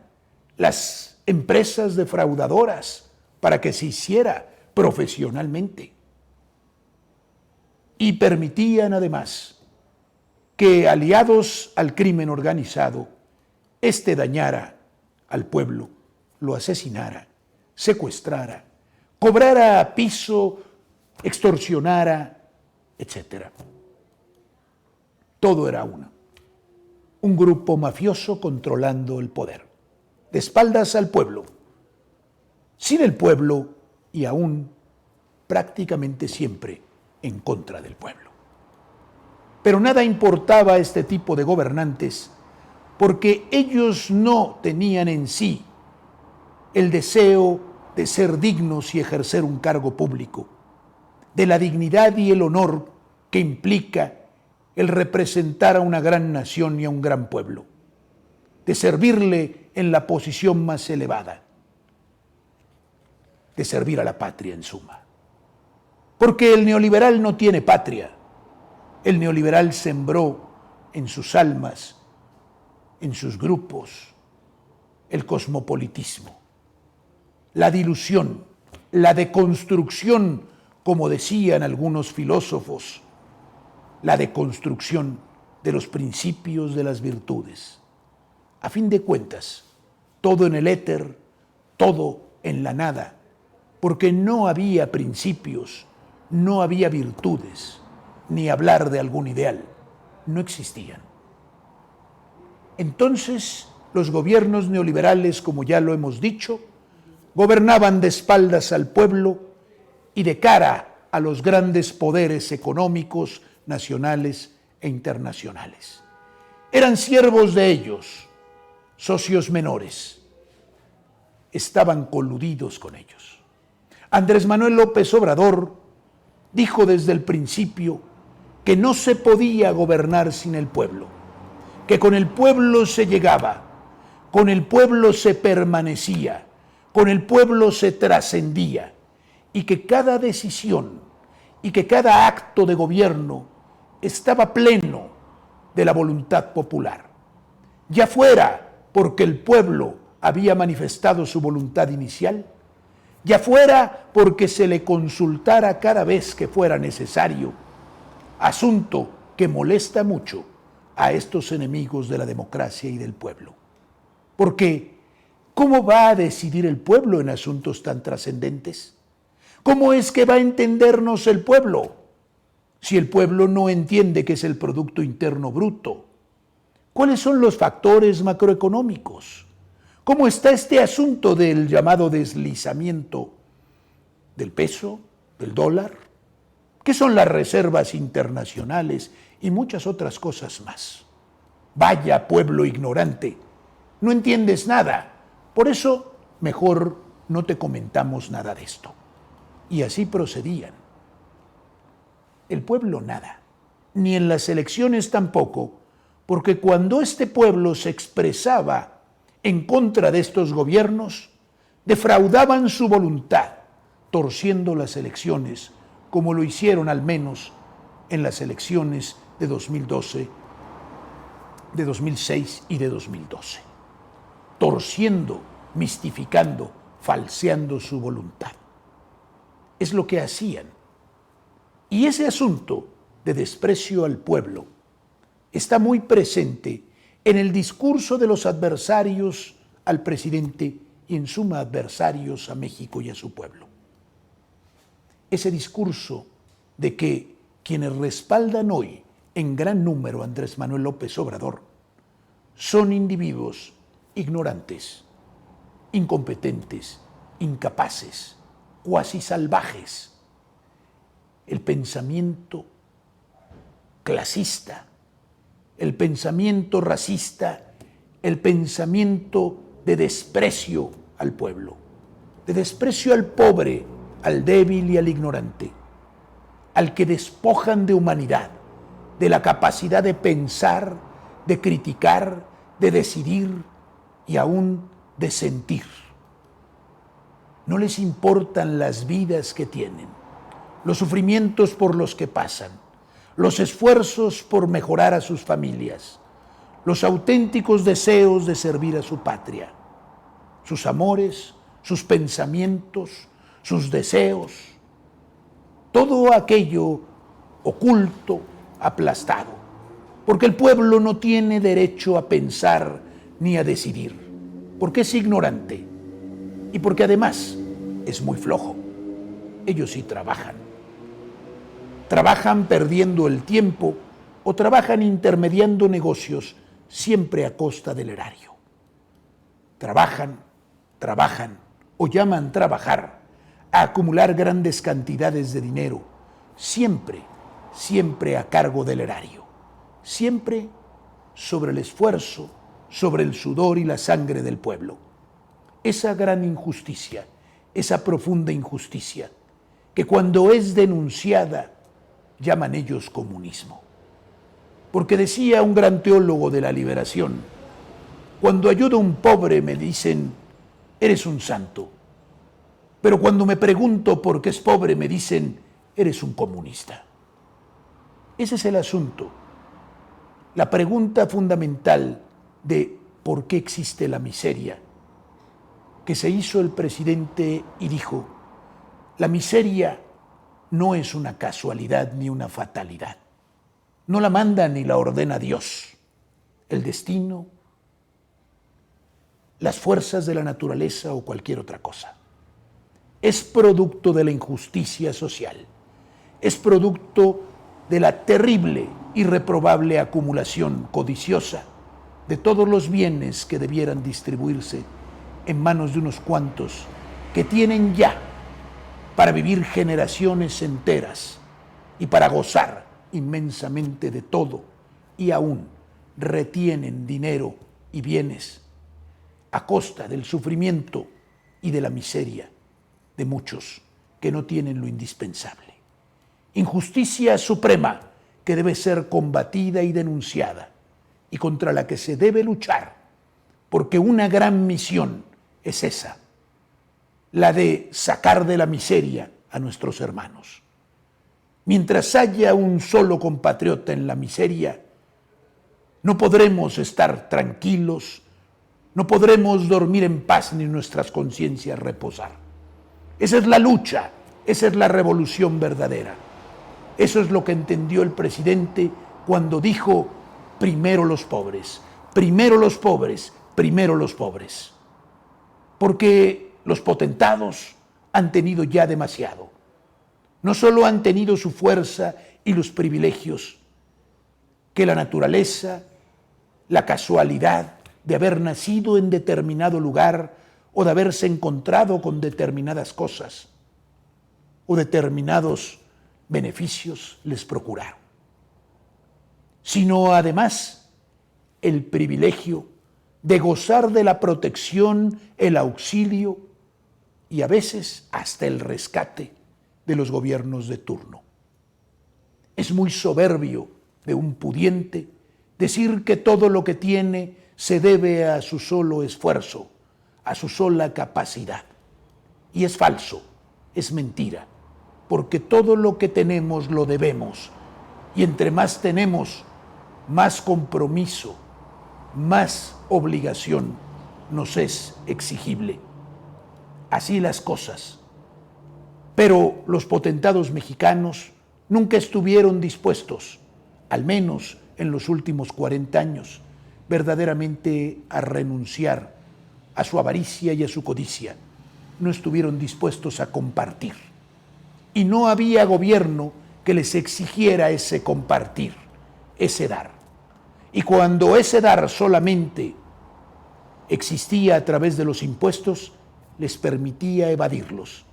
las empresas defraudadoras para que se hiciera profesionalmente. Y permitían además que, aliados al crimen organizado, éste dañara al pueblo, lo asesinara, secuestrara, cobrara a piso, extorsionara, etc. Todo era un grupo mafioso controlando el poder, de espaldas al pueblo, sin el pueblo y aún prácticamente siempre en contra del pueblo. Pero nada importaba a este tipo de gobernantes porque ellos no tenían en sí el deseo de ser dignos y ejercer un cargo público, de la dignidad y el honor que implica el representar a una gran nación y a un gran pueblo, de servirle en la posición más elevada, de servir a la patria en suma. Porque el neoliberal no tiene patria. El neoliberal sembró en sus almas, en sus grupos, el cosmopolitismo, la dilución, la deconstrucción, como decían algunos filósofos, la deconstrucción de los principios de las virtudes. A fin de cuentas, todo en el éter, todo en la nada, porque no había principios, no había virtudes, ni hablar de algún ideal, no existían. Entonces, los gobiernos neoliberales, como ya lo hemos dicho, gobernaban de espaldas al pueblo y de cara a los grandes poderes económicos, nacionales e internacionales. Eran siervos de ellos, socios menores. Estaban coludidos con ellos. Andrés Manuel López Obrador dijo desde el principio que no se podía gobernar sin el pueblo, que con el pueblo se llegaba, con el pueblo se permanecía, con el pueblo se trascendía, y que cada decisión y que cada acto de gobierno estaba pleno de la voluntad popular, ya fuera porque el pueblo había manifestado su voluntad inicial, ya fuera porque se le consultara cada vez que fuera necesario, asunto que molesta mucho a estos enemigos de la democracia y del pueblo. Porque ¿Cómo va a decidir el pueblo en asuntos tan trascendentes? ¿Cómo es que va a entendernos el pueblo si el pueblo no entiende qué es el Producto Interno Bruto? ¿Cuáles son los factores macroeconómicos? ¿Cómo está este asunto del llamado deslizamiento del peso, del dólar? ¿Qué son las reservas internacionales y muchas otras cosas más? Vaya pueblo ignorante, no entiendes nada. Por eso, mejor no te comentamos nada de esto. Y así procedían. El pueblo nada, ni en las elecciones tampoco, porque cuando este pueblo se expresaba en contra de estos gobiernos, defraudaban su voluntad, torciendo las elecciones, como lo hicieron al menos en las elecciones de 2012, de 2006 y de 2012. Torciendo, mistificando, falseando su voluntad. Es lo que hacían. Y ese asunto de desprecio al pueblo está muy presente en el discurso de los adversarios al presidente y en suma adversarios a México y a su pueblo. Ese discurso de que quienes respaldan hoy en gran número a Andrés Manuel López Obrador son individuos ignorantes, incompetentes, incapaces, cuasi salvajes. El pensamiento clasista, el pensamiento racista, el pensamiento de desprecio al pueblo, de desprecio al pobre, al débil y al ignorante, al que despojan de humanidad, de la capacidad de pensar, de criticar, de decidir y aún de sentir. No les importan las vidas que tienen, los sufrimientos por los que pasan, los esfuerzos por mejorar a sus familias, los auténticos deseos de servir a su patria, sus amores, sus pensamientos, sus deseos, todo aquello oculto, aplastado, porque el pueblo no tiene derecho a pensar ni a decidir, porque es ignorante y porque además es muy flojo. Ellos sí trabajan. Trabajan perdiendo el tiempo o trabajan intermediando negocios siempre a costa del erario. Trabajan o llaman trabajar a acumular grandes cantidades de dinero, siempre a cargo del erario, siempre sobre el esfuerzo, sobre el sudor y la sangre del pueblo. Esa gran injusticia, esa profunda injusticia, que cuando es denunciada llaman ellos comunismo. Porque decía un gran teólogo de la liberación, cuando ayudo a un pobre me dicen, eres un santo. Pero cuando me pregunto por qué es pobre me dicen, eres un comunista. Ese es el asunto. La pregunta fundamental de por qué existe la miseria, que se hizo el presidente y dijo, la miseria no es una casualidad ni una fatalidad. No la manda ni la ordena Dios. El destino, las fuerzas de la naturaleza o cualquier otra cosa. Es producto de la injusticia social. Es producto de la terrible y reprobable acumulación codiciosa de todos los bienes que debieran distribuirse en manos de unos cuantos que tienen ya para vivir generaciones enteras y para gozar inmensamente de todo y aún retienen dinero y bienes a costa del sufrimiento y de la miseria de muchos que no tienen lo indispensable. Injusticia suprema que debe ser combatida y denunciada y contra la que se debe luchar, porque una gran misión es esa, la de sacar de la miseria a nuestros hermanos. Mientras haya un solo compatriota en la miseria, no podremos estar tranquilos, no podremos dormir en paz ni nuestras conciencias reposar. Esa es la lucha, esa es la revolución verdadera. Eso es lo que entendió el presidente cuando dijo, primero los pobres, primero los pobres, primero los pobres. porque los potentados han tenido ya demasiado. No solo han tenido su fuerza y los privilegios que la naturaleza, la casualidad de haber nacido en determinado lugar o de haberse encontrado con determinadas cosas o determinados beneficios les procuraron, sino además el privilegio de gozar de la protección, el auxilio y a veces hasta el rescate de los gobiernos de turno. Es muy soberbio de un pudiente decir que todo lo que tiene se debe a su solo esfuerzo, a su sola capacidad. Y es falso, es mentira, porque todo lo que tenemos lo debemos. Y entre más tenemos, más compromiso, más obligación nos es exigible. Así las cosas. Pero los potentados mexicanos nunca estuvieron dispuestos, al menos en los últimos 40 años, verdaderamente a renunciar a su avaricia y a su codicia. No estuvieron dispuestos a compartir. Y no había gobierno que les exigiera ese compartir, ese dar. Y cuando ese dar solamente existía a través de los impuestos, les permitía evadirlos.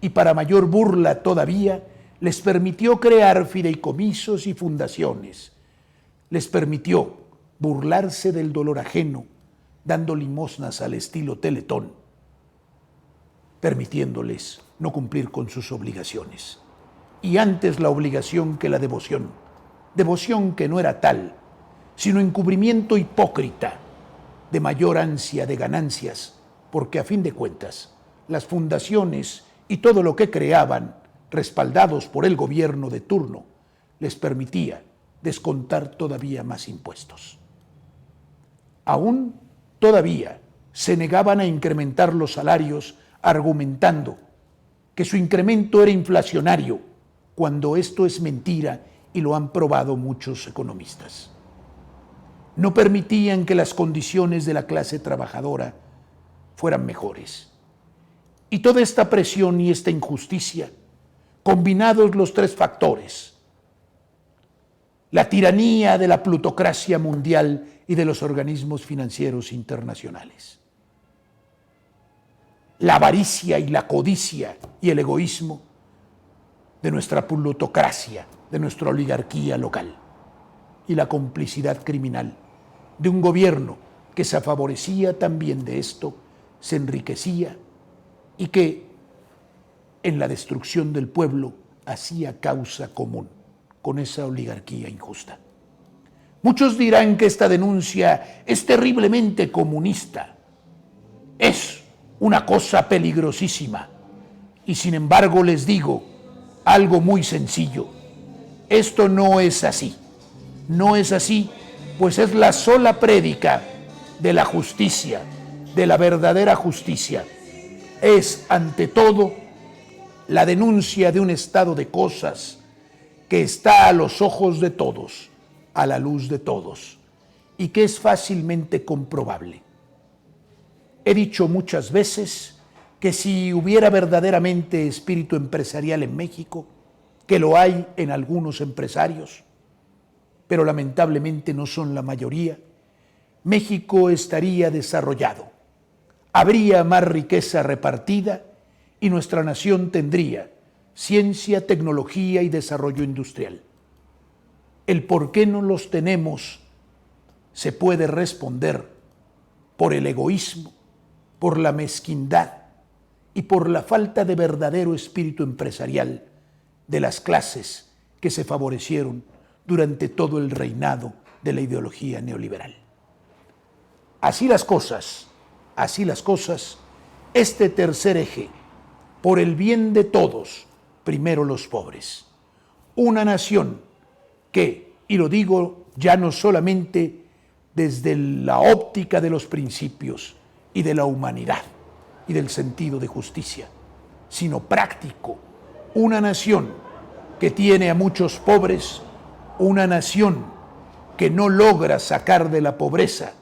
Y para mayor burla todavía, les permitió crear fideicomisos y fundaciones. Les permitió burlarse del dolor ajeno, dando limosnas al estilo Teletón, permitiéndoles no cumplir con sus obligaciones. Y antes la obligación que la devoción que no era tal, sino encubrimiento hipócrita de mayor ansia de ganancias, porque a fin de cuentas, las fundaciones y todo lo que creaban, respaldados por el gobierno de turno, les permitía descontar todavía más impuestos. Aún todavía se negaban a incrementar los salarios argumentando que su incremento era inflacionario, cuando esto es mentira y lo han probado muchos economistas. No permitían que las condiciones de la clase trabajadora fueran mejores. Y toda esta presión y esta injusticia, combinados los tres factores, la tiranía de la plutocracia mundial y de los organismos financieros internacionales, la avaricia y la codicia y el egoísmo de nuestra plutocracia, de nuestra oligarquía local, y la complicidad criminal de un gobierno que se favorecía también de esto, se enriquecía y que en la destrucción del pueblo hacía causa común con esa oligarquía injusta. Muchos dirán que esta denuncia es terriblemente comunista, es una cosa peligrosísima, y sin embargo les digo algo muy sencillo: esto no es así, no es así, pues es la sola prédica de la justicia, de la verdadera justicia. Es ante todo la denuncia de un estado de cosas que está a los ojos de todos, a la luz de todos, y que es fácilmente comprobable. He dicho muchas veces que si hubiera verdaderamente espíritu empresarial en México, que lo hay en algunos empresarios, pero lamentablemente no son la mayoría, México estaría desarrollado, habría más riqueza repartida y nuestra nación tendría ciencia, tecnología y desarrollo industrial. El por qué no los tenemos se puede responder por el egoísmo, por la mezquindad y por la falta de verdadero espíritu empresarial de las clases que se favorecieron durante todo el reinado de la ideología neoliberal. Así las cosas, este tercer eje, por el bien de todos, primero los pobres. Una nación que, y lo digo ya no solamente desde la óptica de los principios y de la humanidad y del sentido de justicia, sino práctico, una nación que tiene a muchos pobres, una nación que no logra sacar de la pobreza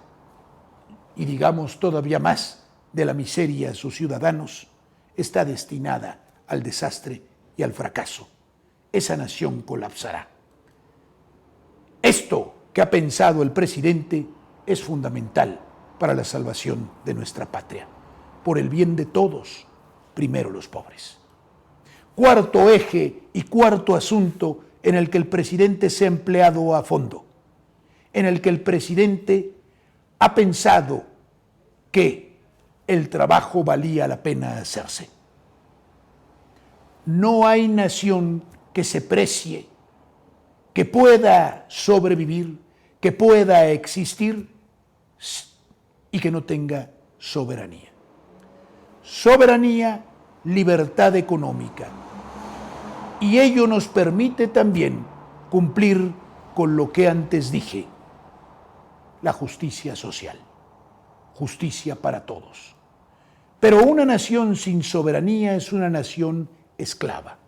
y digamos todavía más, de la miseria a sus ciudadanos, está destinada al desastre y al fracaso. Esa nación colapsará. Esto que ha pensado el presidente es fundamental para la salvación de nuestra patria. Por el bien de todos, primero los pobres. Cuarto eje y cuarto asunto en el que el presidente se ha empleado a fondo, en el que el presidente ha pensado que el trabajo valía la pena hacerse. No hay nación que se precie, que pueda sobrevivir, que pueda existir y que no tenga soberanía. Soberanía, libertad económica. Y ello nos permite también cumplir con lo que antes dije, la justicia social, justicia para todos. Pero una nación sin soberanía es una nación esclava.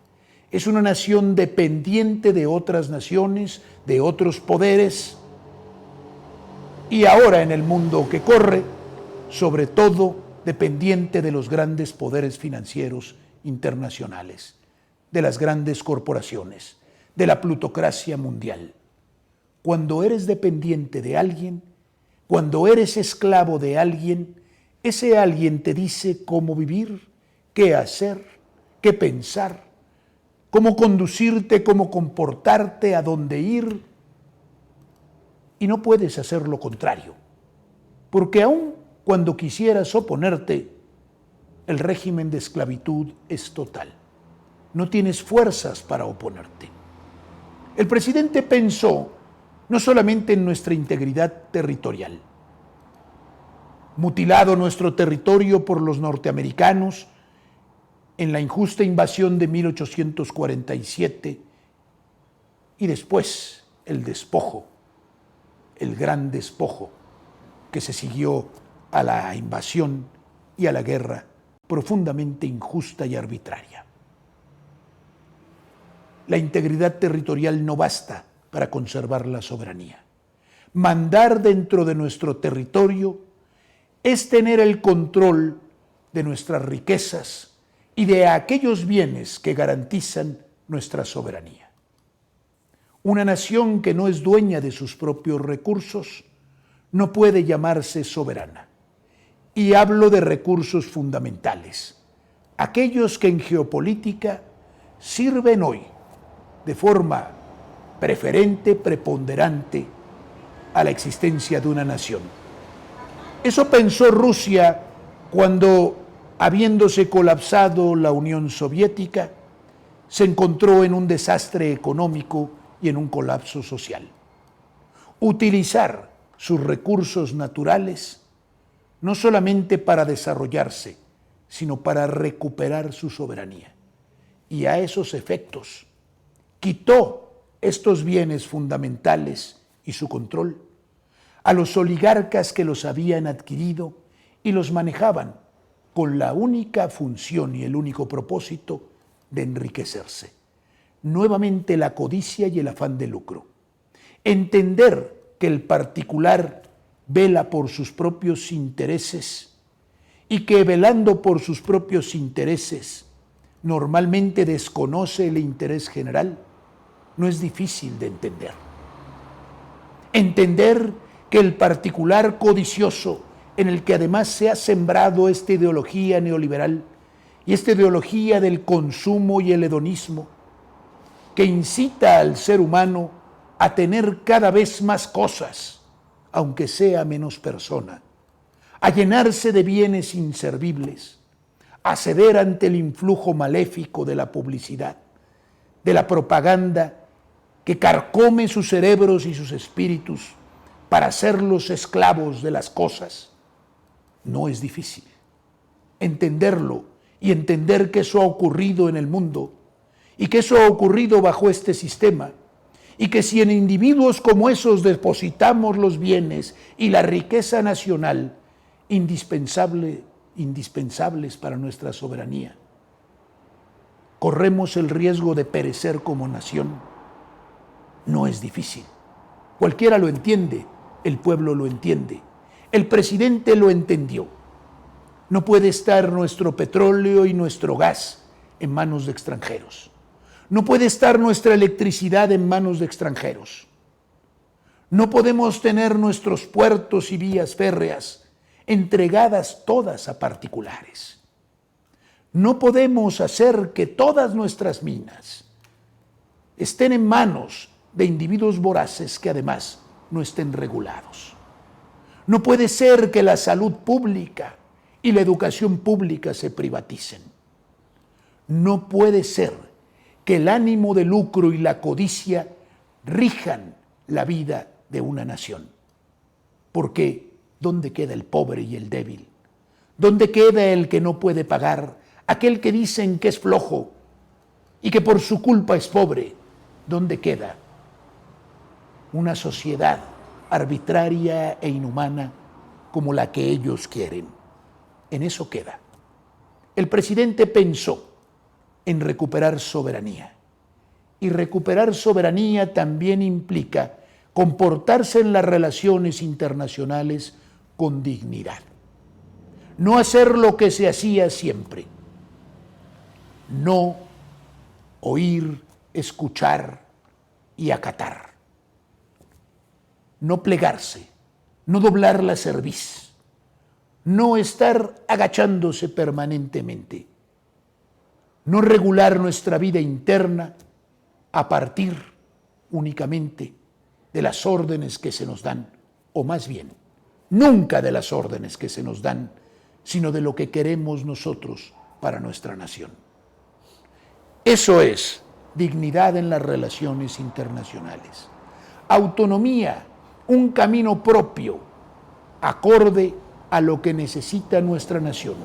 Es una nación dependiente de otras naciones, de otros poderes, y ahora en el mundo que corre, sobre todo dependiente de los grandes poderes financieros internacionales, de las grandes corporaciones, de la plutocracia mundial. Cuando eres dependiente de alguien, cuando eres esclavo de alguien, ese alguien te dice cómo vivir, qué hacer, qué pensar, cómo conducirte, cómo comportarte, a dónde ir, y no puedes hacer lo contrario, porque aun cuando quisieras oponerte, el régimen de esclavitud es total. No tienes fuerzas para oponerte. El presidente pensó no solamente en nuestra integridad territorial, mutilado nuestro territorio por los norteamericanos en la injusta invasión de 1847 y después el despojo, el gran despojo que se siguió a la invasión y a la guerra profundamente injusta y arbitraria. La integridad territorial no basta para conservar la soberanía. Mandar dentro de nuestro territorio es tener el control de nuestras riquezas y de aquellos bienes que garantizan nuestra soberanía. Una nación que no es dueña de sus propios recursos no puede llamarse soberana. Y hablo de recursos fundamentales, aquellos que en geopolítica sirven hoy de forma preferente, preponderante a la existencia de una nación. Eso pensó Rusia cuando, habiéndose colapsado la Unión Soviética, se encontró en un desastre económico y en un colapso social. Utilizar sus recursos naturales no solamente para desarrollarse, sino para recuperar su soberanía. Y a esos efectos quitó estos bienes fundamentales y su control a los oligarcas que los habían adquirido y los manejaban con la única función y el único propósito de enriquecerse. Nuevamente la codicia y el afán de lucro. Entender que el particular vela por sus propios intereses y que velando por sus propios intereses normalmente desconoce el interés general, no es difícil de entender. Entender que el particular codicioso, en el que además se ha sembrado esta ideología neoliberal y esta ideología del consumo y el hedonismo, que incita al ser humano a tener cada vez más cosas, aunque sea menos persona, a llenarse de bienes inservibles, a ceder ante el influjo maléfico de la publicidad, de la propaganda que carcome sus cerebros y sus espíritus para hacerlos esclavos de las cosas. No es difícil entenderlo y entender que eso ha ocurrido en el mundo y que eso ha ocurrido bajo este sistema y que si en individuos como esos depositamos los bienes y la riqueza nacional indispensables para nuestra soberanía, corremos el riesgo de perecer como nación. No es difícil. Cualquiera lo entiende, el pueblo lo entiende, el presidente lo entendió. No puede estar nuestro petróleo y nuestro gas en manos de extranjeros. No puede estar nuestra electricidad en manos de extranjeros. No podemos tener nuestros puertos y vías férreas entregadas todas a particulares. No podemos hacer que todas nuestras minas estén en manos de individuos voraces que además no estén regulados. No puede ser que la salud pública y la educación pública se privaticen. No puede ser que el ánimo de lucro y la codicia rijan la vida de una nación. Porque ¿dónde queda el pobre y el débil? ¿Dónde queda el que no puede pagar? Aquel que dicen que es flojo y que por su culpa es pobre. ¿Dónde queda una sociedad arbitraria e inhumana como la que ellos quieren? En eso queda. El presidente pensó en recuperar soberanía. Y recuperar soberanía también implica comportarse en las relaciones internacionales con dignidad. No hacer lo que se hacía siempre. No oír, escuchar y acatar. No plegarse, no doblar la cerviz, no estar agachándose permanentemente, no regular nuestra vida interna a partir únicamente de las órdenes que se nos dan, o más bien, nunca de las órdenes que se nos dan, sino de lo que queremos nosotros para nuestra nación. Eso es dignidad en las relaciones internacionales. Autonomía, un camino propio, acorde a lo que necesita nuestra nación.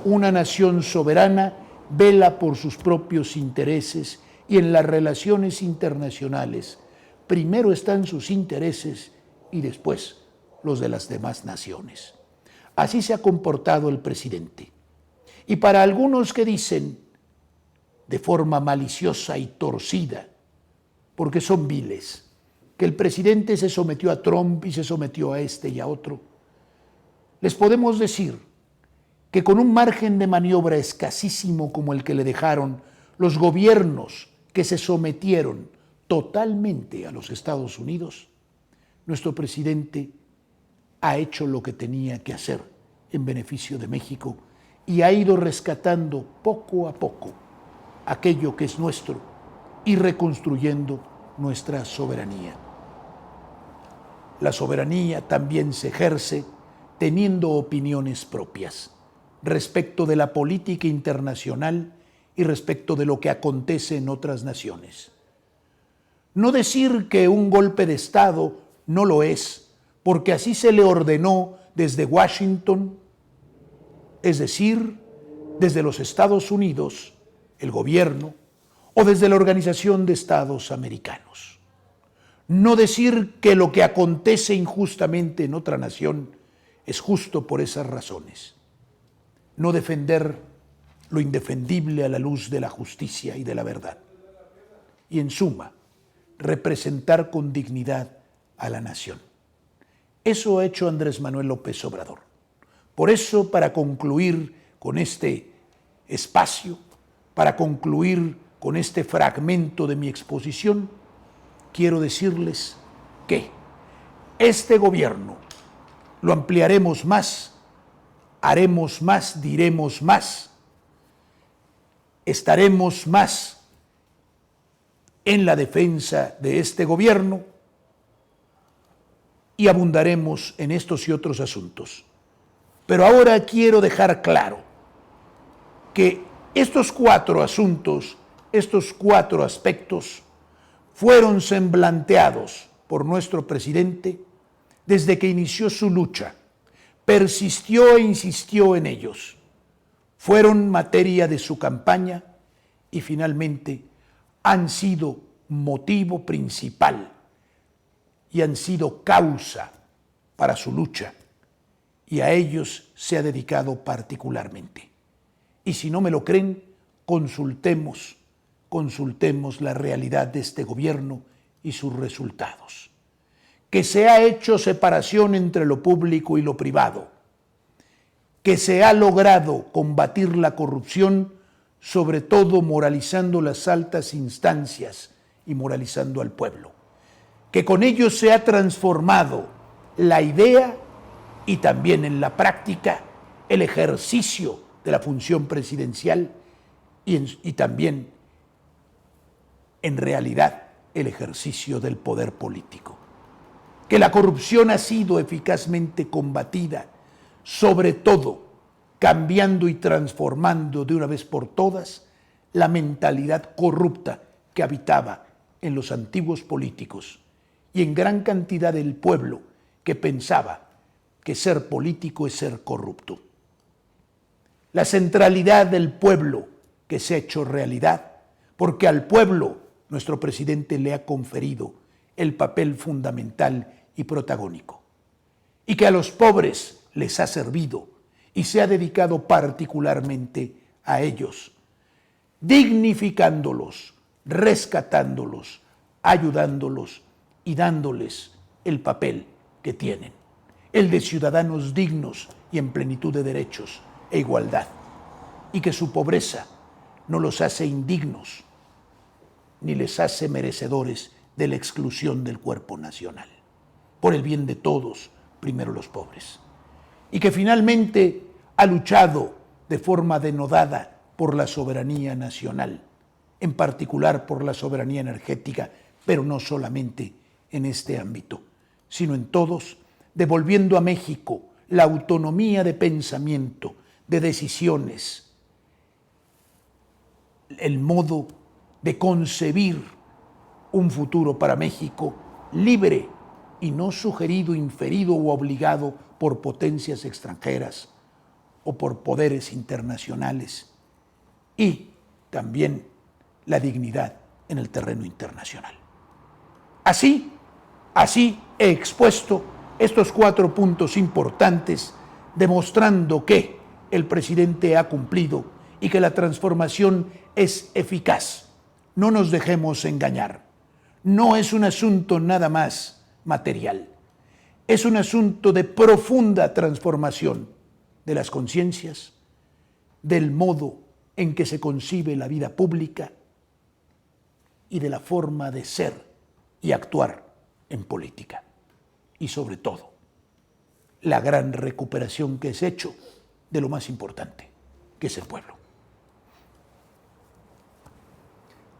Una nación soberana vela por sus propios intereses y en las relaciones internacionales primero están sus intereses y después los de las demás naciones. Así se ha comportado el presidente. Y para algunos que dicen de forma maliciosa y torcida, porque son viles, que el presidente se sometió a Trump y se sometió a este y a otro, les podemos decir que con un margen de maniobra escasísimo como el que le dejaron los gobiernos que se sometieron totalmente a los Estados Unidos, nuestro presidente ha hecho lo que tenía que hacer en beneficio de México y ha ido rescatando poco a poco aquello que es nuestro y reconstruyendo nuestra soberanía. La soberanía también se ejerce teniendo opiniones propias respecto de la política internacional y respecto de lo que acontece en otras naciones. No decir que un golpe de Estado no lo es, porque así se le ordenó desde Washington, es decir, desde los Estados Unidos, el gobierno, o desde la Organización de Estados Americanos. No decir que lo que acontece injustamente en otra nación es justo por esas razones. No defender lo indefendible a la luz de la justicia y de la verdad. Y en suma, representar con dignidad a la nación. Eso ha hecho Andrés Manuel López Obrador. Por eso, para concluir con este espacio, para concluir con este fragmento de mi exposición, quiero decirles que este gobierno lo ampliaremos más, haremos más, diremos más, estaremos más en la defensa de este gobierno y abundaremos en estos y otros asuntos. Pero ahora quiero dejar claro que estos 4 asuntos, estos 4 aspectos, fueron semblanteados por nuestro presidente desde que inició su lucha. Persistió e insistió en ellos. Fueron materia de su campaña y finalmente han sido motivo principal y han sido causa para su lucha, y a ellos se ha dedicado particularmente. Y si no me lo creen, consultemos la realidad de este gobierno y sus resultados. Que se ha hecho separación entre lo público y lo privado, que se ha logrado combatir la corrupción, sobre todo moralizando las altas instancias y moralizando al pueblo, que con ello se ha transformado la idea y también en la práctica el ejercicio de la función presidencial y también en realidad el ejercicio del poder político. Que la corrupción ha sido eficazmente combatida, sobre todo cambiando y transformando de una vez por todas la mentalidad corrupta que habitaba en los antiguos políticos y en gran cantidad del pueblo que pensaba que ser político es ser corrupto. La centralidad del pueblo que se ha hecho realidad, porque al pueblo nuestro presidente le ha conferido el papel fundamental y protagónico, y que a los pobres les ha servido y se ha dedicado particularmente a ellos, dignificándolos, rescatándolos, ayudándolos y dándoles el papel que tienen, el de ciudadanos dignos y en plenitud de derechos e igualdad, y que su pobreza no los hace indignos ni les hace merecedores de la exclusión del cuerpo nacional. Por el bien de todos, primero los pobres. Y que finalmente ha luchado de forma denodada por la soberanía nacional, en particular por la soberanía energética, pero no solamente en este ámbito, sino en todos, devolviendo a México la autonomía de pensamiento, de decisiones, el modo de concebir un futuro para México libre y no sugerido, inferido o obligado por potencias extranjeras o por poderes internacionales, y también la dignidad en el terreno internacional. Así he expuesto estos 4 puntos importantes, demostrando que el presidente ha cumplido y que la transformación es eficaz. No nos dejemos engañar. No es un asunto nada más material. Es un asunto de profunda transformación de las conciencias, del modo en que se concibe la vida pública y de la forma de ser y actuar en política. Y sobre todo, la gran recuperación que es hecho de lo más importante, que es el pueblo.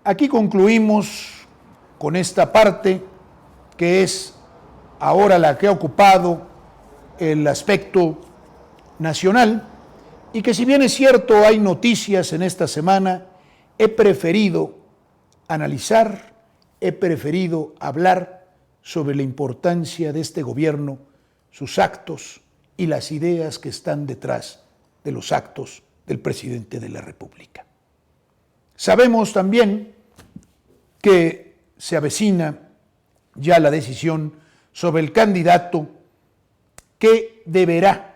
Aquí concluimos con esta parte que es ahora la que ha ocupado el aspecto nacional, y que si bien es cierto hay noticias en esta semana, he preferido analizar, he preferido hablar sobre la importancia de este gobierno, sus actos y las ideas que están detrás de los actos del presidente de la República. Sabemos también que se avecina ya la decisión sobre el candidato que deberá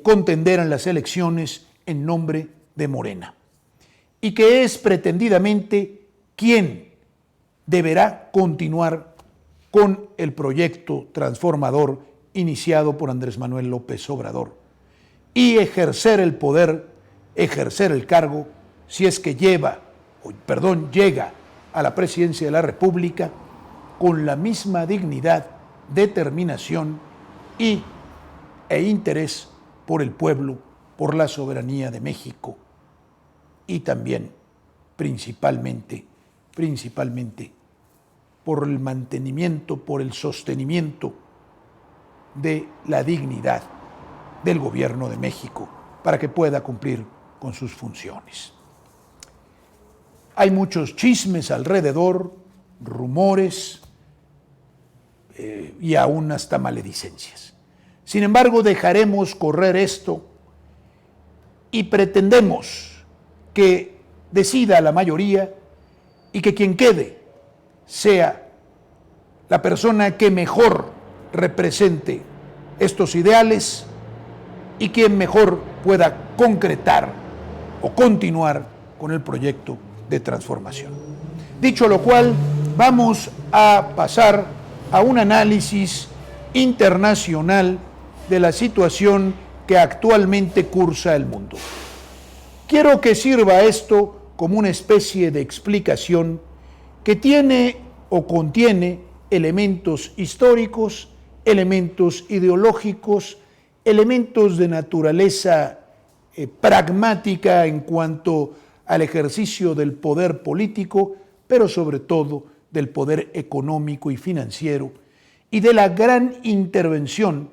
contender en las elecciones en nombre de Morena, y que es pretendidamente quien deberá continuar con el proyecto transformador iniciado por Andrés Manuel López Obrador y ejercer el poder, ejercer el cargo, si es que llega a la presidencia de la República con la misma dignidad, determinación e interés por el pueblo, por la soberanía de México y también principalmente por el mantenimiento, por el sostenimiento de la dignidad del gobierno de México para que pueda cumplir con sus funciones. Hay muchos chismes alrededor, rumores y aún hasta maledicencias. Sin embargo, dejaremos correr esto y pretendemos que decida la mayoría y que quien quede sea la persona que mejor represente estos ideales y quien mejor pueda concretar o continuar con el proyecto de transformación. Dicho lo cual, vamos a pasar a un análisis internacional de la situación que actualmente cursa el mundo. Quiero que sirva esto como una especie de explicación que tiene o contiene elementos históricos, elementos ideológicos, elementos de naturaleza pragmática en cuanto al ejercicio del poder político, pero sobre todo del poder económico y financiero, y de la gran intervención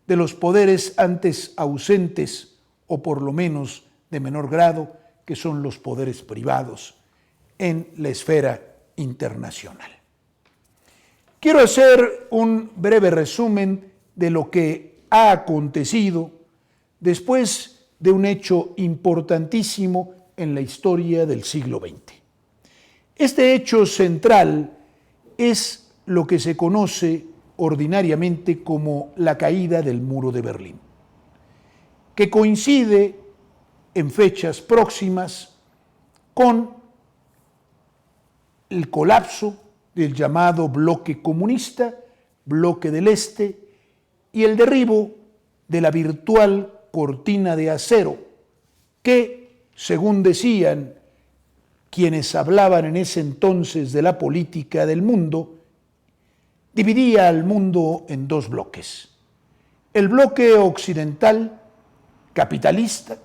de los poderes antes ausentes, o por lo menos de menor grado, que son los poderes privados en la esfera internacional. Quiero hacer un breve resumen de lo que ha acontecido después de un hecho importantísimo en la historia del siglo XX. Este hecho central es lo que se conoce ordinariamente como la caída del muro de Berlín, que coincide en fechas próximas con el colapso del llamado bloque comunista, bloque del Este, y el derribo de la virtual cortina de acero que, según decían quienes hablaban en ese entonces de la política del mundo, dividía al mundo en dos bloques. El bloque occidental, capitalista,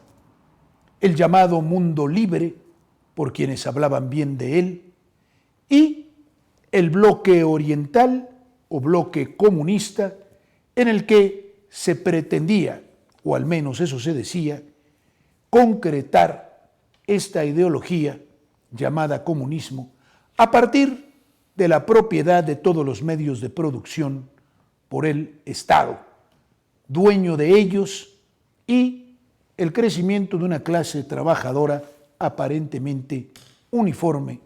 el llamado mundo libre, por quienes hablaban bien de él, y el bloque oriental o bloque comunista, en el que se pretendía, o al menos eso se decía, concretar esta ideología llamada comunismo a partir de la propiedad de todos los medios de producción por el Estado, dueño de ellos, y el crecimiento de una clase trabajadora aparentemente uniforme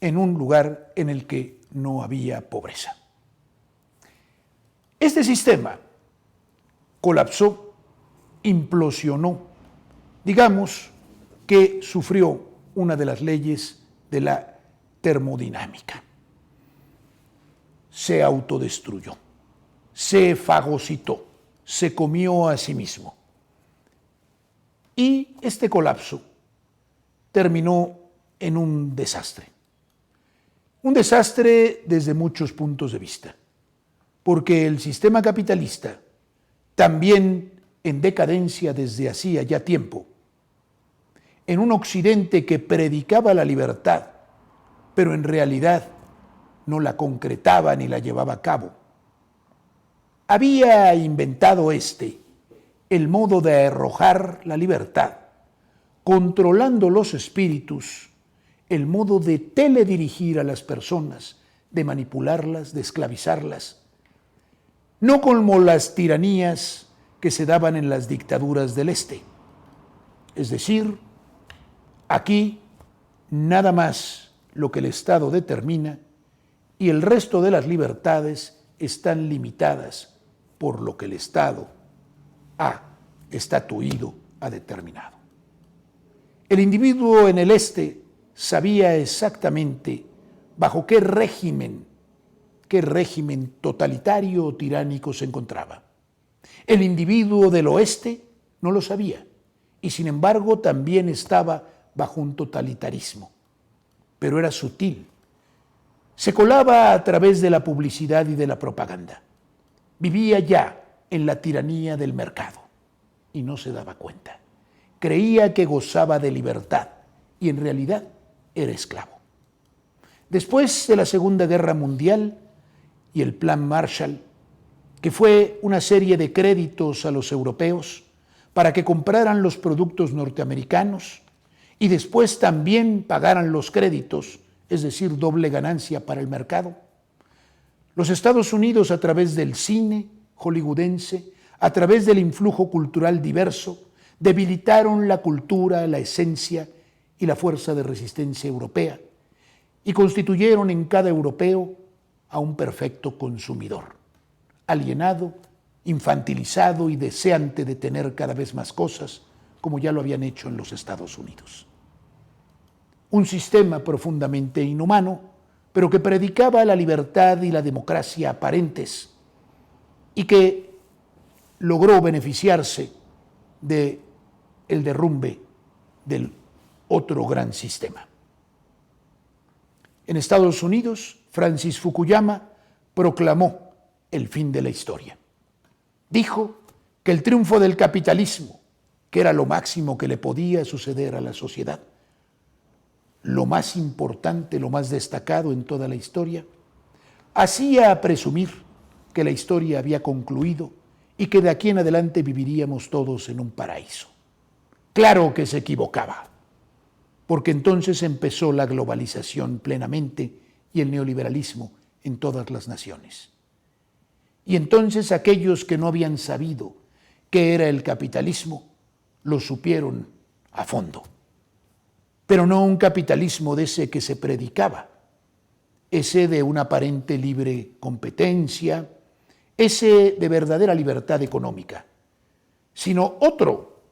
en un lugar en el que no había pobreza. Este sistema colapsó, implosionó, digamos que sufrió una de las leyes de la termodinámica. Se autodestruyó, se fagocitó, se comió a sí mismo. Y este colapso terminó en un desastre. Un desastre desde muchos puntos de vista, porque el sistema capitalista, también en decadencia desde hacía ya tiempo, en un occidente que predicaba la libertad, pero en realidad no la concretaba ni la llevaba a cabo, había inventado el modo de arrojar la libertad, controlando los espíritus, el modo de teledirigir a las personas, de manipularlas, de esclavizarlas, no como las tiranías que se daban en las dictaduras del Este. Es decir, aquí nada más lo que el Estado determina y el resto de las libertades están limitadas por lo que el Estado ha estatuido, ha determinado. El individuo en el Este sabía exactamente bajo qué régimen totalitario o tiránico se encontraba. El individuo del Oeste no lo sabía y sin embargo también estaba bajo un totalitarismo, pero era sutil. Se colaba a través de la publicidad y de la propaganda. Vivía ya en la tiranía del mercado y no se daba cuenta. Creía que gozaba de libertad y en realidad era esclavo. Después de la Segunda Guerra Mundial y el Plan Marshall, que fue una serie de créditos a los europeos para que compraran los productos norteamericanos y después también pagaran los créditos, es decir, doble ganancia para el mercado. Los Estados Unidos, a través del cine hollywoodense, a través del influjo cultural diverso, debilitaron la cultura, la esencia y la fuerza de resistencia europea y constituyeron en cada europeo a un perfecto consumidor, alienado, infantilizado y deseante de tener cada vez más cosas, como ya lo habían hecho en los Estados Unidos. Un sistema profundamente inhumano, pero que predicaba la libertad y la democracia aparentes y que logró beneficiarse de el derrumbe del otro gran sistema. En Estados Unidos, Francis Fukuyama proclamó el fin de la historia. Dijo que el triunfo del capitalismo, que era lo máximo que le podía suceder a la sociedad, lo más importante, lo más destacado en toda la historia, hacía presumir que la historia había concluido y que de aquí en adelante viviríamos todos en un paraíso. Claro que se equivocaba, porque entonces empezó la globalización plenamente y el neoliberalismo en todas las naciones. Y entonces aquellos que no habían sabido qué era el capitalismo, lo supieron a fondo. Pero no un capitalismo de ese que se predicaba, ese de una aparente libre competencia, ese de verdadera libertad económica, sino otro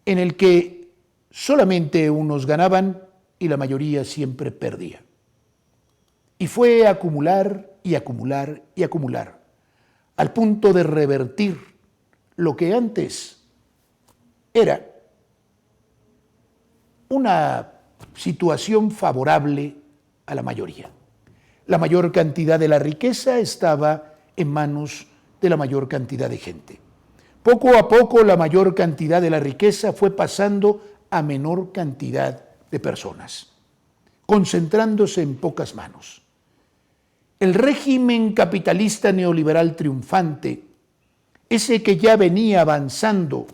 en el que solamente unos ganaban y la mayoría siempre perdía. Y fue acumular y acumular y acumular, al punto de revertir lo que antes era una situación favorable a la mayoría. La mayor cantidad de la riqueza estaba en manos de la mayor cantidad de gente. Poco a poco la mayor cantidad de la riqueza fue pasando a menor cantidad de personas, concentrándose en pocas manos. El régimen capitalista neoliberal triunfante, ese que ya venía avanzando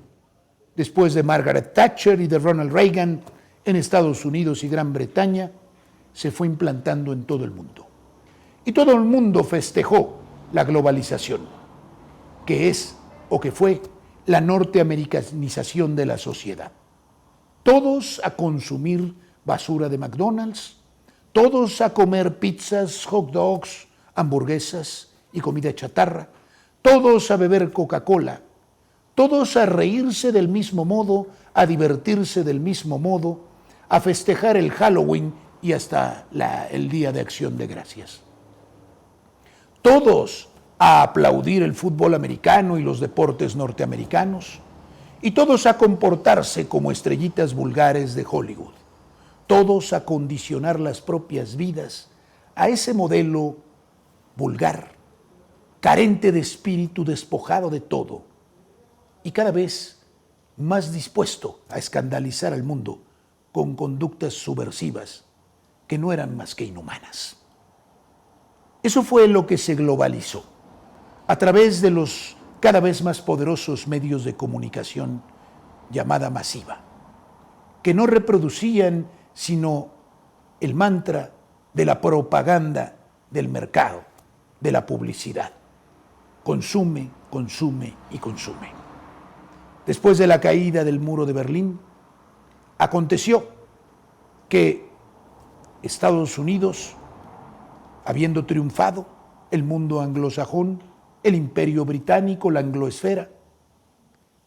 después de Margaret Thatcher y de Ronald Reagan en Estados Unidos y Gran Bretaña, se fue implantando en todo el mundo. Y todo el mundo festejó la globalización, que es o que fue la norteamericanización de la sociedad. Todos a consumir basura de McDonald's, todos a comer pizzas, hot dogs, hamburguesas y comida chatarra, todos a beber Coca-Cola, todos a reírse del mismo modo, a divertirse del mismo modo, a festejar el Halloween y hasta el Día de Acción de Gracias. Todos a aplaudir el fútbol americano y los deportes norteamericanos, y todos a comportarse como estrellitas vulgares de Hollywood. Todos a condicionar las propias vidas a ese modelo vulgar, carente de espíritu, despojado de todo, y cada vez más dispuesto a escandalizar al mundo con conductas subversivas que no eran más que inhumanas. Eso fue lo que se globalizó a través de los cada vez más poderosos medios de comunicación llamada masiva, que no reproducían sino el mantra de la propaganda del mercado, de la publicidad. Consume, consume y consume. Después de la caída del muro de Berlín, aconteció que Estados Unidos, habiendo triunfado, el mundo anglosajón, el imperio británico, la angloesfera,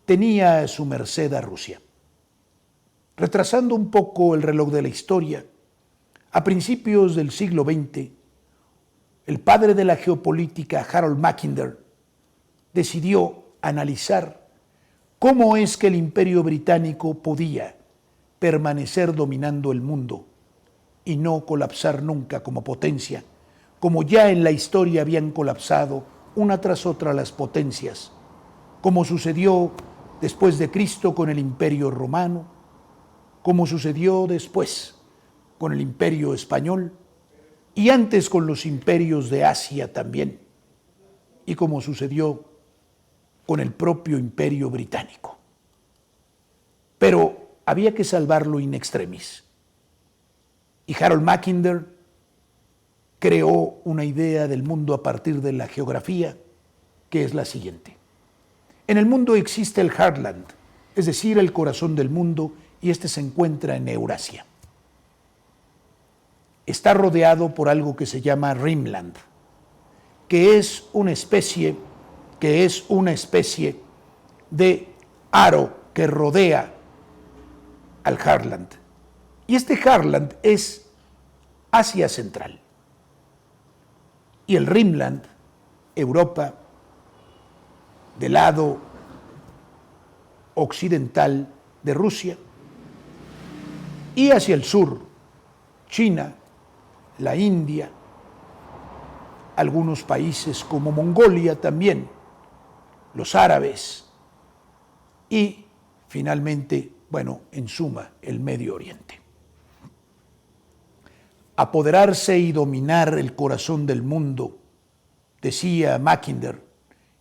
tenía a su merced a Rusia. Retrasando un poco el reloj de la historia, a principios del siglo XX, el padre de la geopolítica, Harold Mackinder, decidió analizar cómo es que el imperio británico podía permanecer dominando el mundo y no colapsar nunca como potencia, como ya en la historia habían colapsado una tras otra las potencias, como sucedió después de Cristo con el Imperio Romano, como sucedió después con el Imperio Español y antes con los imperios de Asia también, y como sucedió con el propio Imperio Británico. Pero había que salvarlo in extremis. Y Harold Mackinder creó una idea del mundo a partir de la geografía, que es la siguiente. En el mundo existe el Heartland, es decir, el corazón del mundo, y este se encuentra en Eurasia. Está rodeado por algo que se llama Rimland, que es una especie de aro que rodea al Heartland. Y este Heartland es Asia Central. Y el Rimland, Europa, del lado occidental de Rusia, y hacia el sur, China, la India, algunos países como Mongolia también, los árabes y finalmente, bueno, en suma, el Medio Oriente. Apoderarse y dominar el corazón del mundo, decía Mackinder,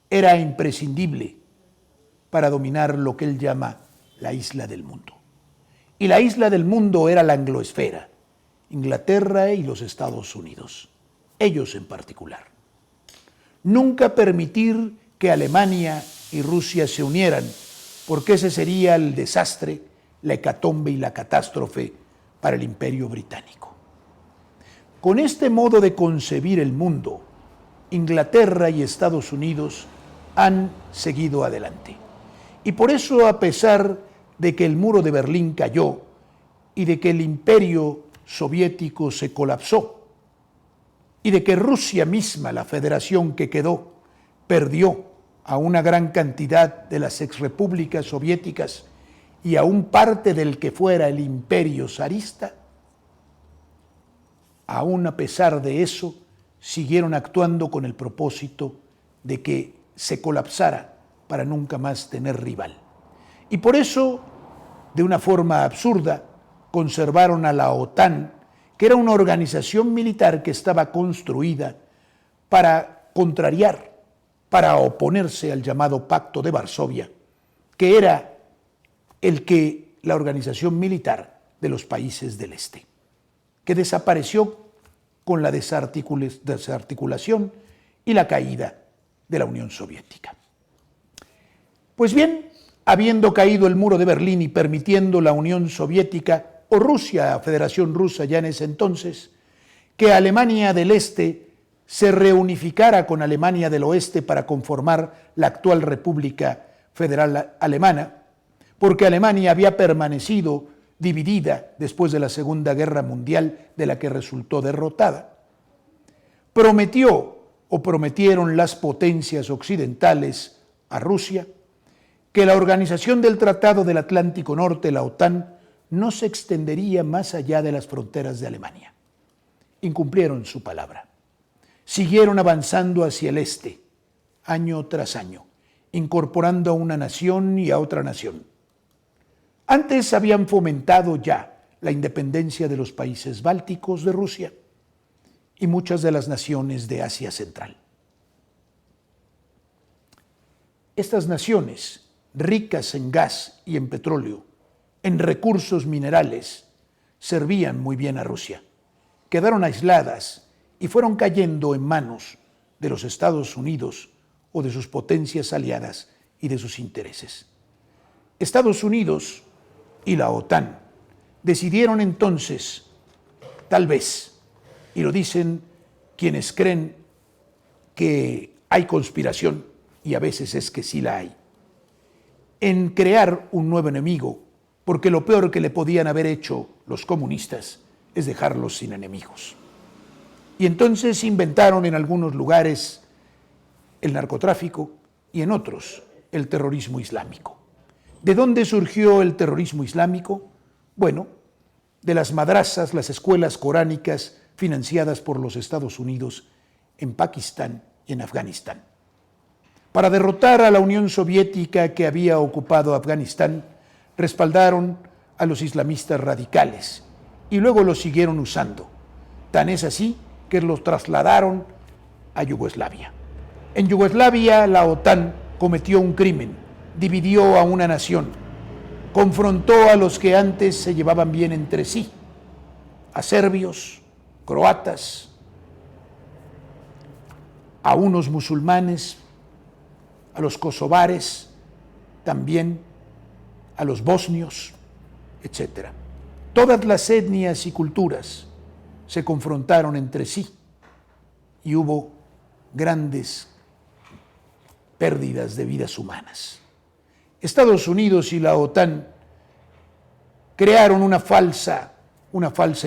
era imprescindible para dominar lo que él llama la isla del mundo. Y la isla del mundo era la angloesfera, Inglaterra y los Estados Unidos, ellos en particular. Nunca permitir que Alemania y Rusia se unieran, porque ese sería el desastre, la hecatombe y la catástrofe para el Imperio Británico. Con este modo de concebir el mundo, Inglaterra y Estados Unidos han seguido adelante. Y por eso, a pesar de que el muro de Berlín cayó y de que el imperio soviético se colapsó y de que Rusia misma, la federación que quedó, perdió a una gran cantidad de las exrepúblicas soviéticas y aún parte del que fuera el imperio zarista, aún a pesar de eso, siguieron actuando con el propósito de que se colapsara para nunca más tener rival. Y por eso, de una forma absurda, conservaron a la OTAN, que era una organización militar que estaba construida para contrariar, para oponerse al llamado Pacto de Varsovia, que era la organización militar de los países del Este, que desapareció con la desarticulación y la caída de la Unión Soviética. Pues bien, habiendo caído el muro de Berlín y permitiendo la Unión Soviética, o Rusia, Federación Rusa ya en ese entonces, que Alemania del Este se reunificara con Alemania del Oeste para conformar la actual República Federal Alemana, porque Alemania había permanecido dividida después de la Segunda Guerra Mundial, de la que resultó derrotada. Prometieron las potencias occidentales a Rusia que la Organización del Tratado del Atlántico Norte, la OTAN, no se extendería más allá de las fronteras de Alemania. Incumplieron su palabra. Siguieron avanzando hacia el este, año tras año, incorporando a una nación y a otra nación. Antes habían fomentado ya la independencia de los países bálticos de Rusia y muchas de las naciones de Asia Central. Estas naciones, ricas en gas y en petróleo, en recursos minerales, servían muy bien a Rusia. Quedaron aisladas y fueron cayendo en manos de los Estados Unidos o de sus potencias aliadas y de sus intereses. Estados Unidos y la OTAN decidieron entonces, tal vez, y lo dicen quienes creen que hay conspiración, y a veces es que sí la hay, en crear un nuevo enemigo, porque lo peor que le podían haber hecho los comunistas es dejarlos sin enemigos. Y entonces inventaron en algunos lugares el narcotráfico y en otros el terrorismo islámico. ¿De dónde surgió el terrorismo islámico? Bueno, de las madrasas, las escuelas coránicas financiadas por los Estados Unidos en Pakistán y en Afganistán. Para derrotar a la Unión Soviética que había ocupado Afganistán, respaldaron a los islamistas radicales y luego los siguieron usando. Tan es así que los trasladaron a Yugoslavia. En Yugoslavia la OTAN cometió un crimen, dividió a una nación, confrontó a los que antes se llevaban bien entre sí, a serbios, croatas, a unos musulmanes, a los kosovares, también a los bosnios, etc. Todas las etnias y culturas se confrontaron entre sí y hubo grandes pérdidas de vidas humanas. Estados Unidos y la OTAN crearon una falsa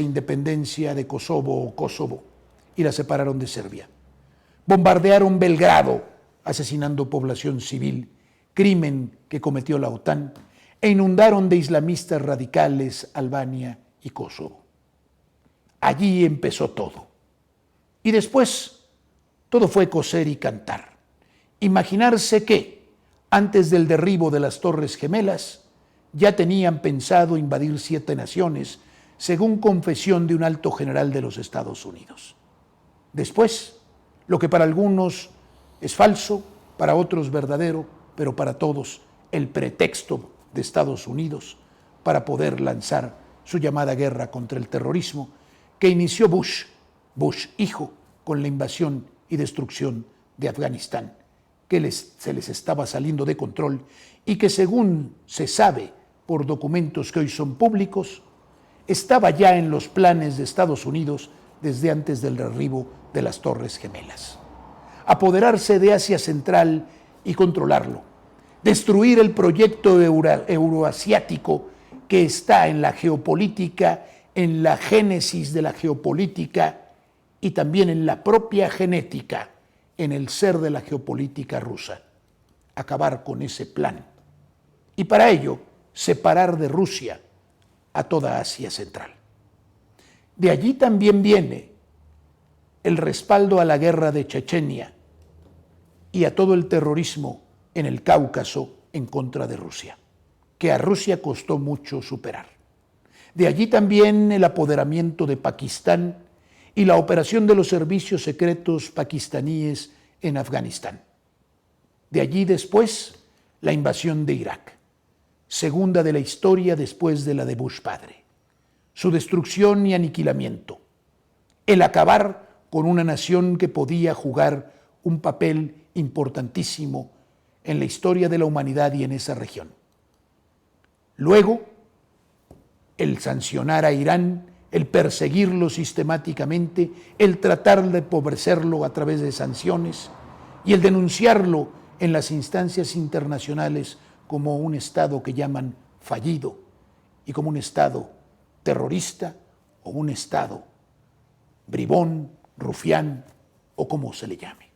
independencia de Kosovo y la separaron de Serbia. Bombardearon Belgrado, asesinando población civil crimen que cometió la OTAN, e inundaron de islamistas radicales Albania y Kosovo. Allí empezó todo. Y después, todo fue coser y cantar. Imaginarse que, antes del derribo de las Torres Gemelas, ya tenían pensado invadir 7 naciones, según confesión de un alto general de los Estados Unidos. Después, lo que para algunos es falso, para otros verdadero, pero para todos el pretexto de Estados Unidos para poder lanzar su llamada guerra contra el terrorismo, que inició Bush hijo, con la invasión y destrucción de Afganistán, que se les estaba saliendo de control y que, según se sabe por documentos que hoy son públicos, estaba ya en los planes de Estados Unidos desde antes del derribo de las Torres Gemelas. Apoderarse de Asia Central y controlarlo, destruir el proyecto euroasiático que está en la geopolítica, en la génesis de la geopolítica y también en la propia genética, en el ser de la geopolítica rusa. Acabar con ese plan. Y para ello, separar de Rusia a toda Asia Central. De allí también viene el respaldo a la guerra de Chechenia y a todo el terrorismo en el Cáucaso en contra de Rusia, que a Rusia costó mucho superar. De allí también el apoderamiento de Pakistán y la operación de los servicios secretos pakistaníes en Afganistán. De allí después la invasión de Irak, segunda de la historia después de la de Bush padre, su destrucción y aniquilamiento, el acabar con una nación que podía jugar un papel importantísimo en la historia de la humanidad y en esa región. Luego, el sancionar a Irán, el perseguirlo sistemáticamente, el tratar de empobrecerlo a través de sanciones y el denunciarlo en las instancias internacionales como un Estado que llaman fallido y como un Estado terrorista o un Estado bribón, rufián o como se le llame.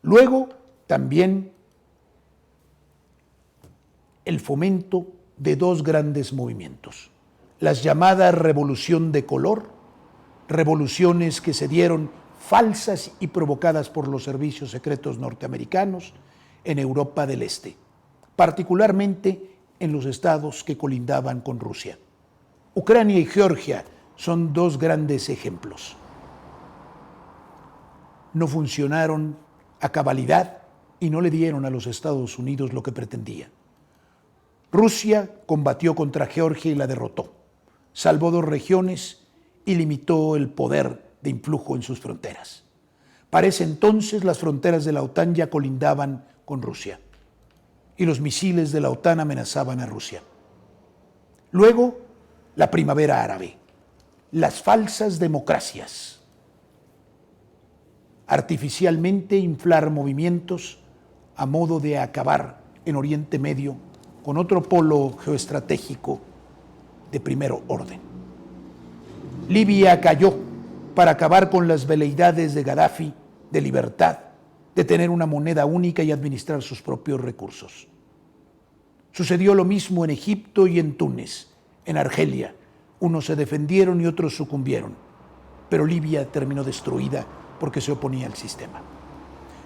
Luego, también el fomento de 2 grandes movimientos, las llamadas revolución de color, revoluciones que se dieron falsas y provocadas por los servicios secretos norteamericanos en Europa del Este, particularmente en los estados que colindaban con Rusia. Ucrania y Georgia son 2 grandes ejemplos. No funcionaron a cabalidad y no le dieron a los Estados Unidos lo que pretendía. Rusia combatió contra Georgia y la derrotó, salvó 2 regiones y limitó el poder de influjo en sus fronteras. Para ese entonces las fronteras de la OTAN ya colindaban con Rusia y los misiles de la OTAN amenazaban a Rusia. Luego, la primavera árabe, las falsas democracias, artificialmente inflar movimientos a modo de acabar en Oriente Medio con otro polo geoestratégico de primer orden. Libia cayó para acabar con las veleidades de Gaddafi de libertad, de tener una moneda única y administrar sus propios recursos. Sucedió lo mismo en Egipto y en Túnez, en Argelia. Unos se defendieron y otros sucumbieron, pero Libia terminó destruida porque se oponía al sistema.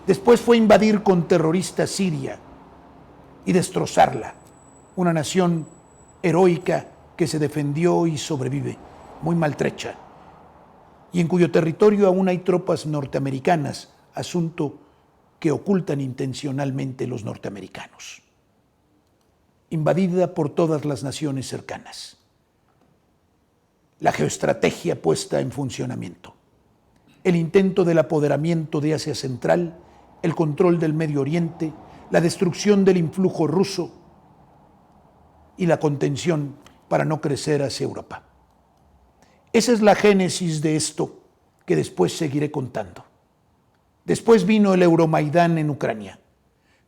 Después fue invadir con terroristas Siria y destrozarla, una nación heroica que se defendió y sobrevive, muy maltrecha, y en cuyo territorio aún hay tropas norteamericanas, asunto que ocultan intencionalmente los norteamericanos. Invadida por todas las naciones cercanas. La geoestrategia puesta en funcionamiento. El intento del apoderamiento de Asia Central, el control del Medio Oriente, la destrucción del influjo ruso y la contención para no crecer hacia Europa. Esa es la génesis de esto que después seguiré contando. Después vino el Euromaidán en Ucrania.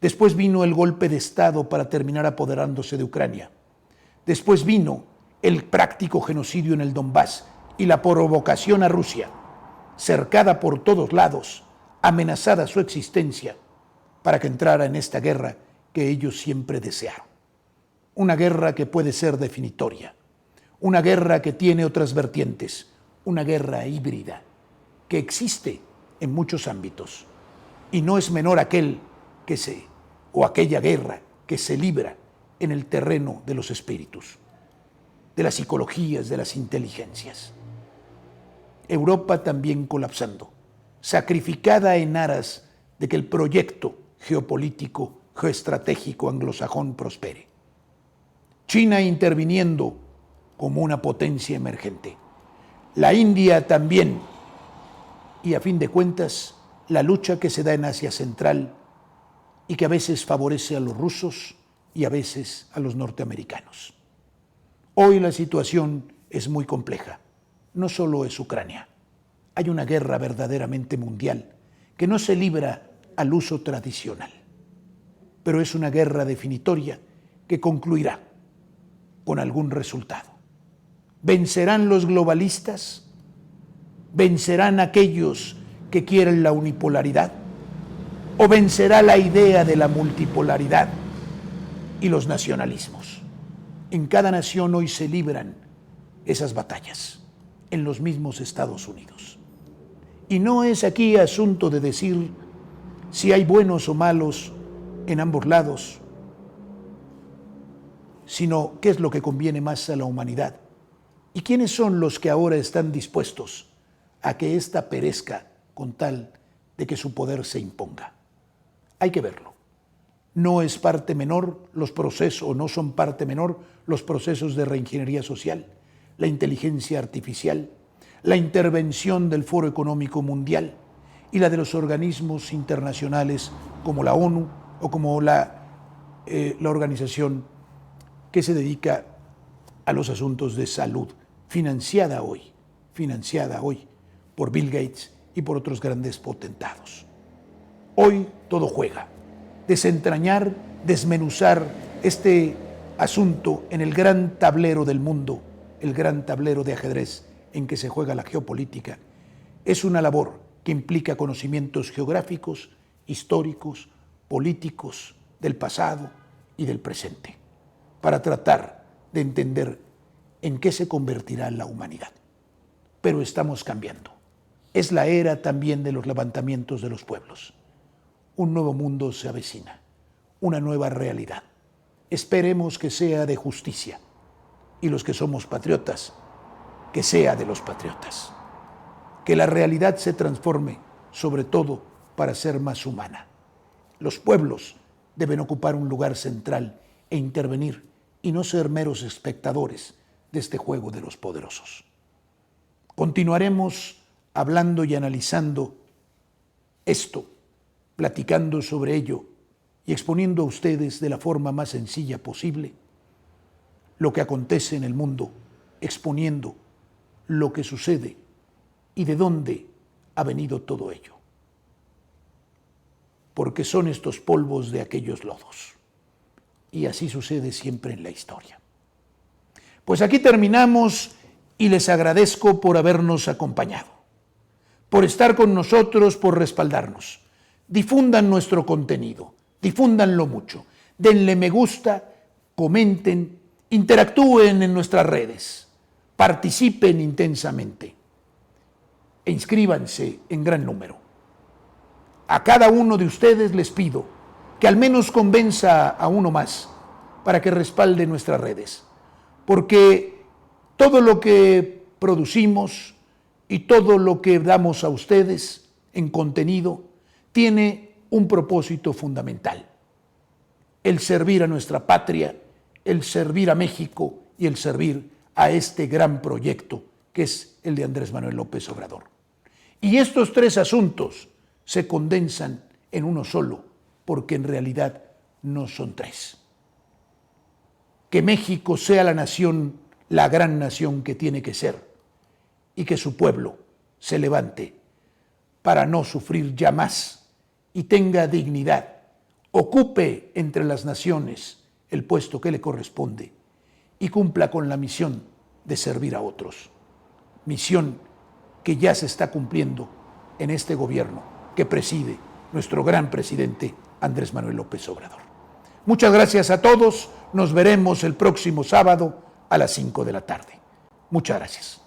Después vino el golpe de Estado para terminar apoderándose de Ucrania. Después vino el práctico genocidio en el Donbass y la provocación a Rusia, cercada por todos lados, amenazada su existencia, para que entrara en esta guerra que ellos siempre desearon. Una guerra que puede ser definitoria, una guerra que tiene otras vertientes, una guerra híbrida que existe en muchos ámbitos y no es menor aquel o aquella guerra que se libra en el terreno de los espíritus, de las psicologías, de las inteligencias. Europa también colapsando, sacrificada en aras de que el proyecto geopolítico, geoestratégico anglosajón prospere. China interviniendo como una potencia emergente. La India también. Y a fin de cuentas, la lucha que se da en Asia Central y que a veces favorece a los rusos y a veces a los norteamericanos. Hoy la situación es muy compleja. No solo es Ucrania. Hay una guerra verdaderamente mundial que no se libra al uso tradicional, pero es una guerra definitoria que concluirá con algún resultado. ¿Vencerán los globalistas? ¿Vencerán aquellos que quieren la unipolaridad? ¿O vencerá la idea de la multipolaridad y los nacionalismos? En cada nación hoy se libran esas batallas, en los mismos Estados Unidos. Y no es aquí asunto de decir si hay buenos o malos en ambos lados, sino qué es lo que conviene más a la humanidad y quiénes son los que ahora están dispuestos a que ésta perezca con tal de que su poder se imponga. Hay que verlo. No es parte menor los procesos, o no son parte menor los procesos de reingeniería social, la inteligencia artificial, la intervención del Foro Económico Mundial y la de los organismos internacionales como la ONU o como la organización que se dedica a los asuntos de salud, financiada hoy por Bill Gates y por otros grandes potentados. Hoy todo juega. Desentrañar, desmenuzar este asunto en el gran tablero del mundo, el gran tablero de ajedrez en que se juega la geopolítica, es una labor que implica conocimientos geográficos, históricos, políticos, del pasado y del presente, para tratar de entender en qué se convertirá la humanidad. Pero estamos cambiando. Es la era también de los levantamientos de los pueblos. Un nuevo mundo se avecina, una nueva realidad. Esperemos que sea de justicia y los que somos patriotas, que sea de los patriotas. Que la realidad se transforme, sobre todo para ser más humana. Los pueblos deben ocupar un lugar central e intervenir y no ser meros espectadores de este juego de los poderosos. Continuaremos hablando y analizando esto, platicando sobre ello y exponiendo a ustedes de la forma más sencilla posible lo que acontece en el mundo, exponiendo lo que sucede y de dónde ha venido todo ello. Porque son estos polvos de aquellos lodos. Y así sucede siempre en la historia. Pues aquí terminamos y les agradezco por habernos acompañado, por estar con nosotros, por respaldarnos. Difundan nuestro contenido, difúndanlo mucho, denle me gusta, comenten, interactúen en nuestras redes, participen intensamente e inscríbanse en gran número. A cada uno de ustedes les pido que al menos convenza a uno más para que respalde nuestras redes, porque todo lo que producimos y todo lo que damos a ustedes en contenido tiene un propósito fundamental: el servir a nuestra patria, el servir a México y el servir a este gran proyecto que es el de Andrés Manuel López Obrador. Y estos tres asuntos se condensan en uno solo, porque en realidad no son tres. Que México sea la nación, la gran nación que tiene que ser, y que su pueblo se levante para no sufrir ya más y tenga dignidad, ocupe entre las naciones el puesto que le corresponde y cumpla con la misión de servir a otros. Misión que ya se está cumpliendo en este gobierno que preside nuestro gran presidente Andrés Manuel López Obrador. Muchas gracias a todos. Nos veremos el próximo sábado a las 5 de la tarde. Muchas gracias.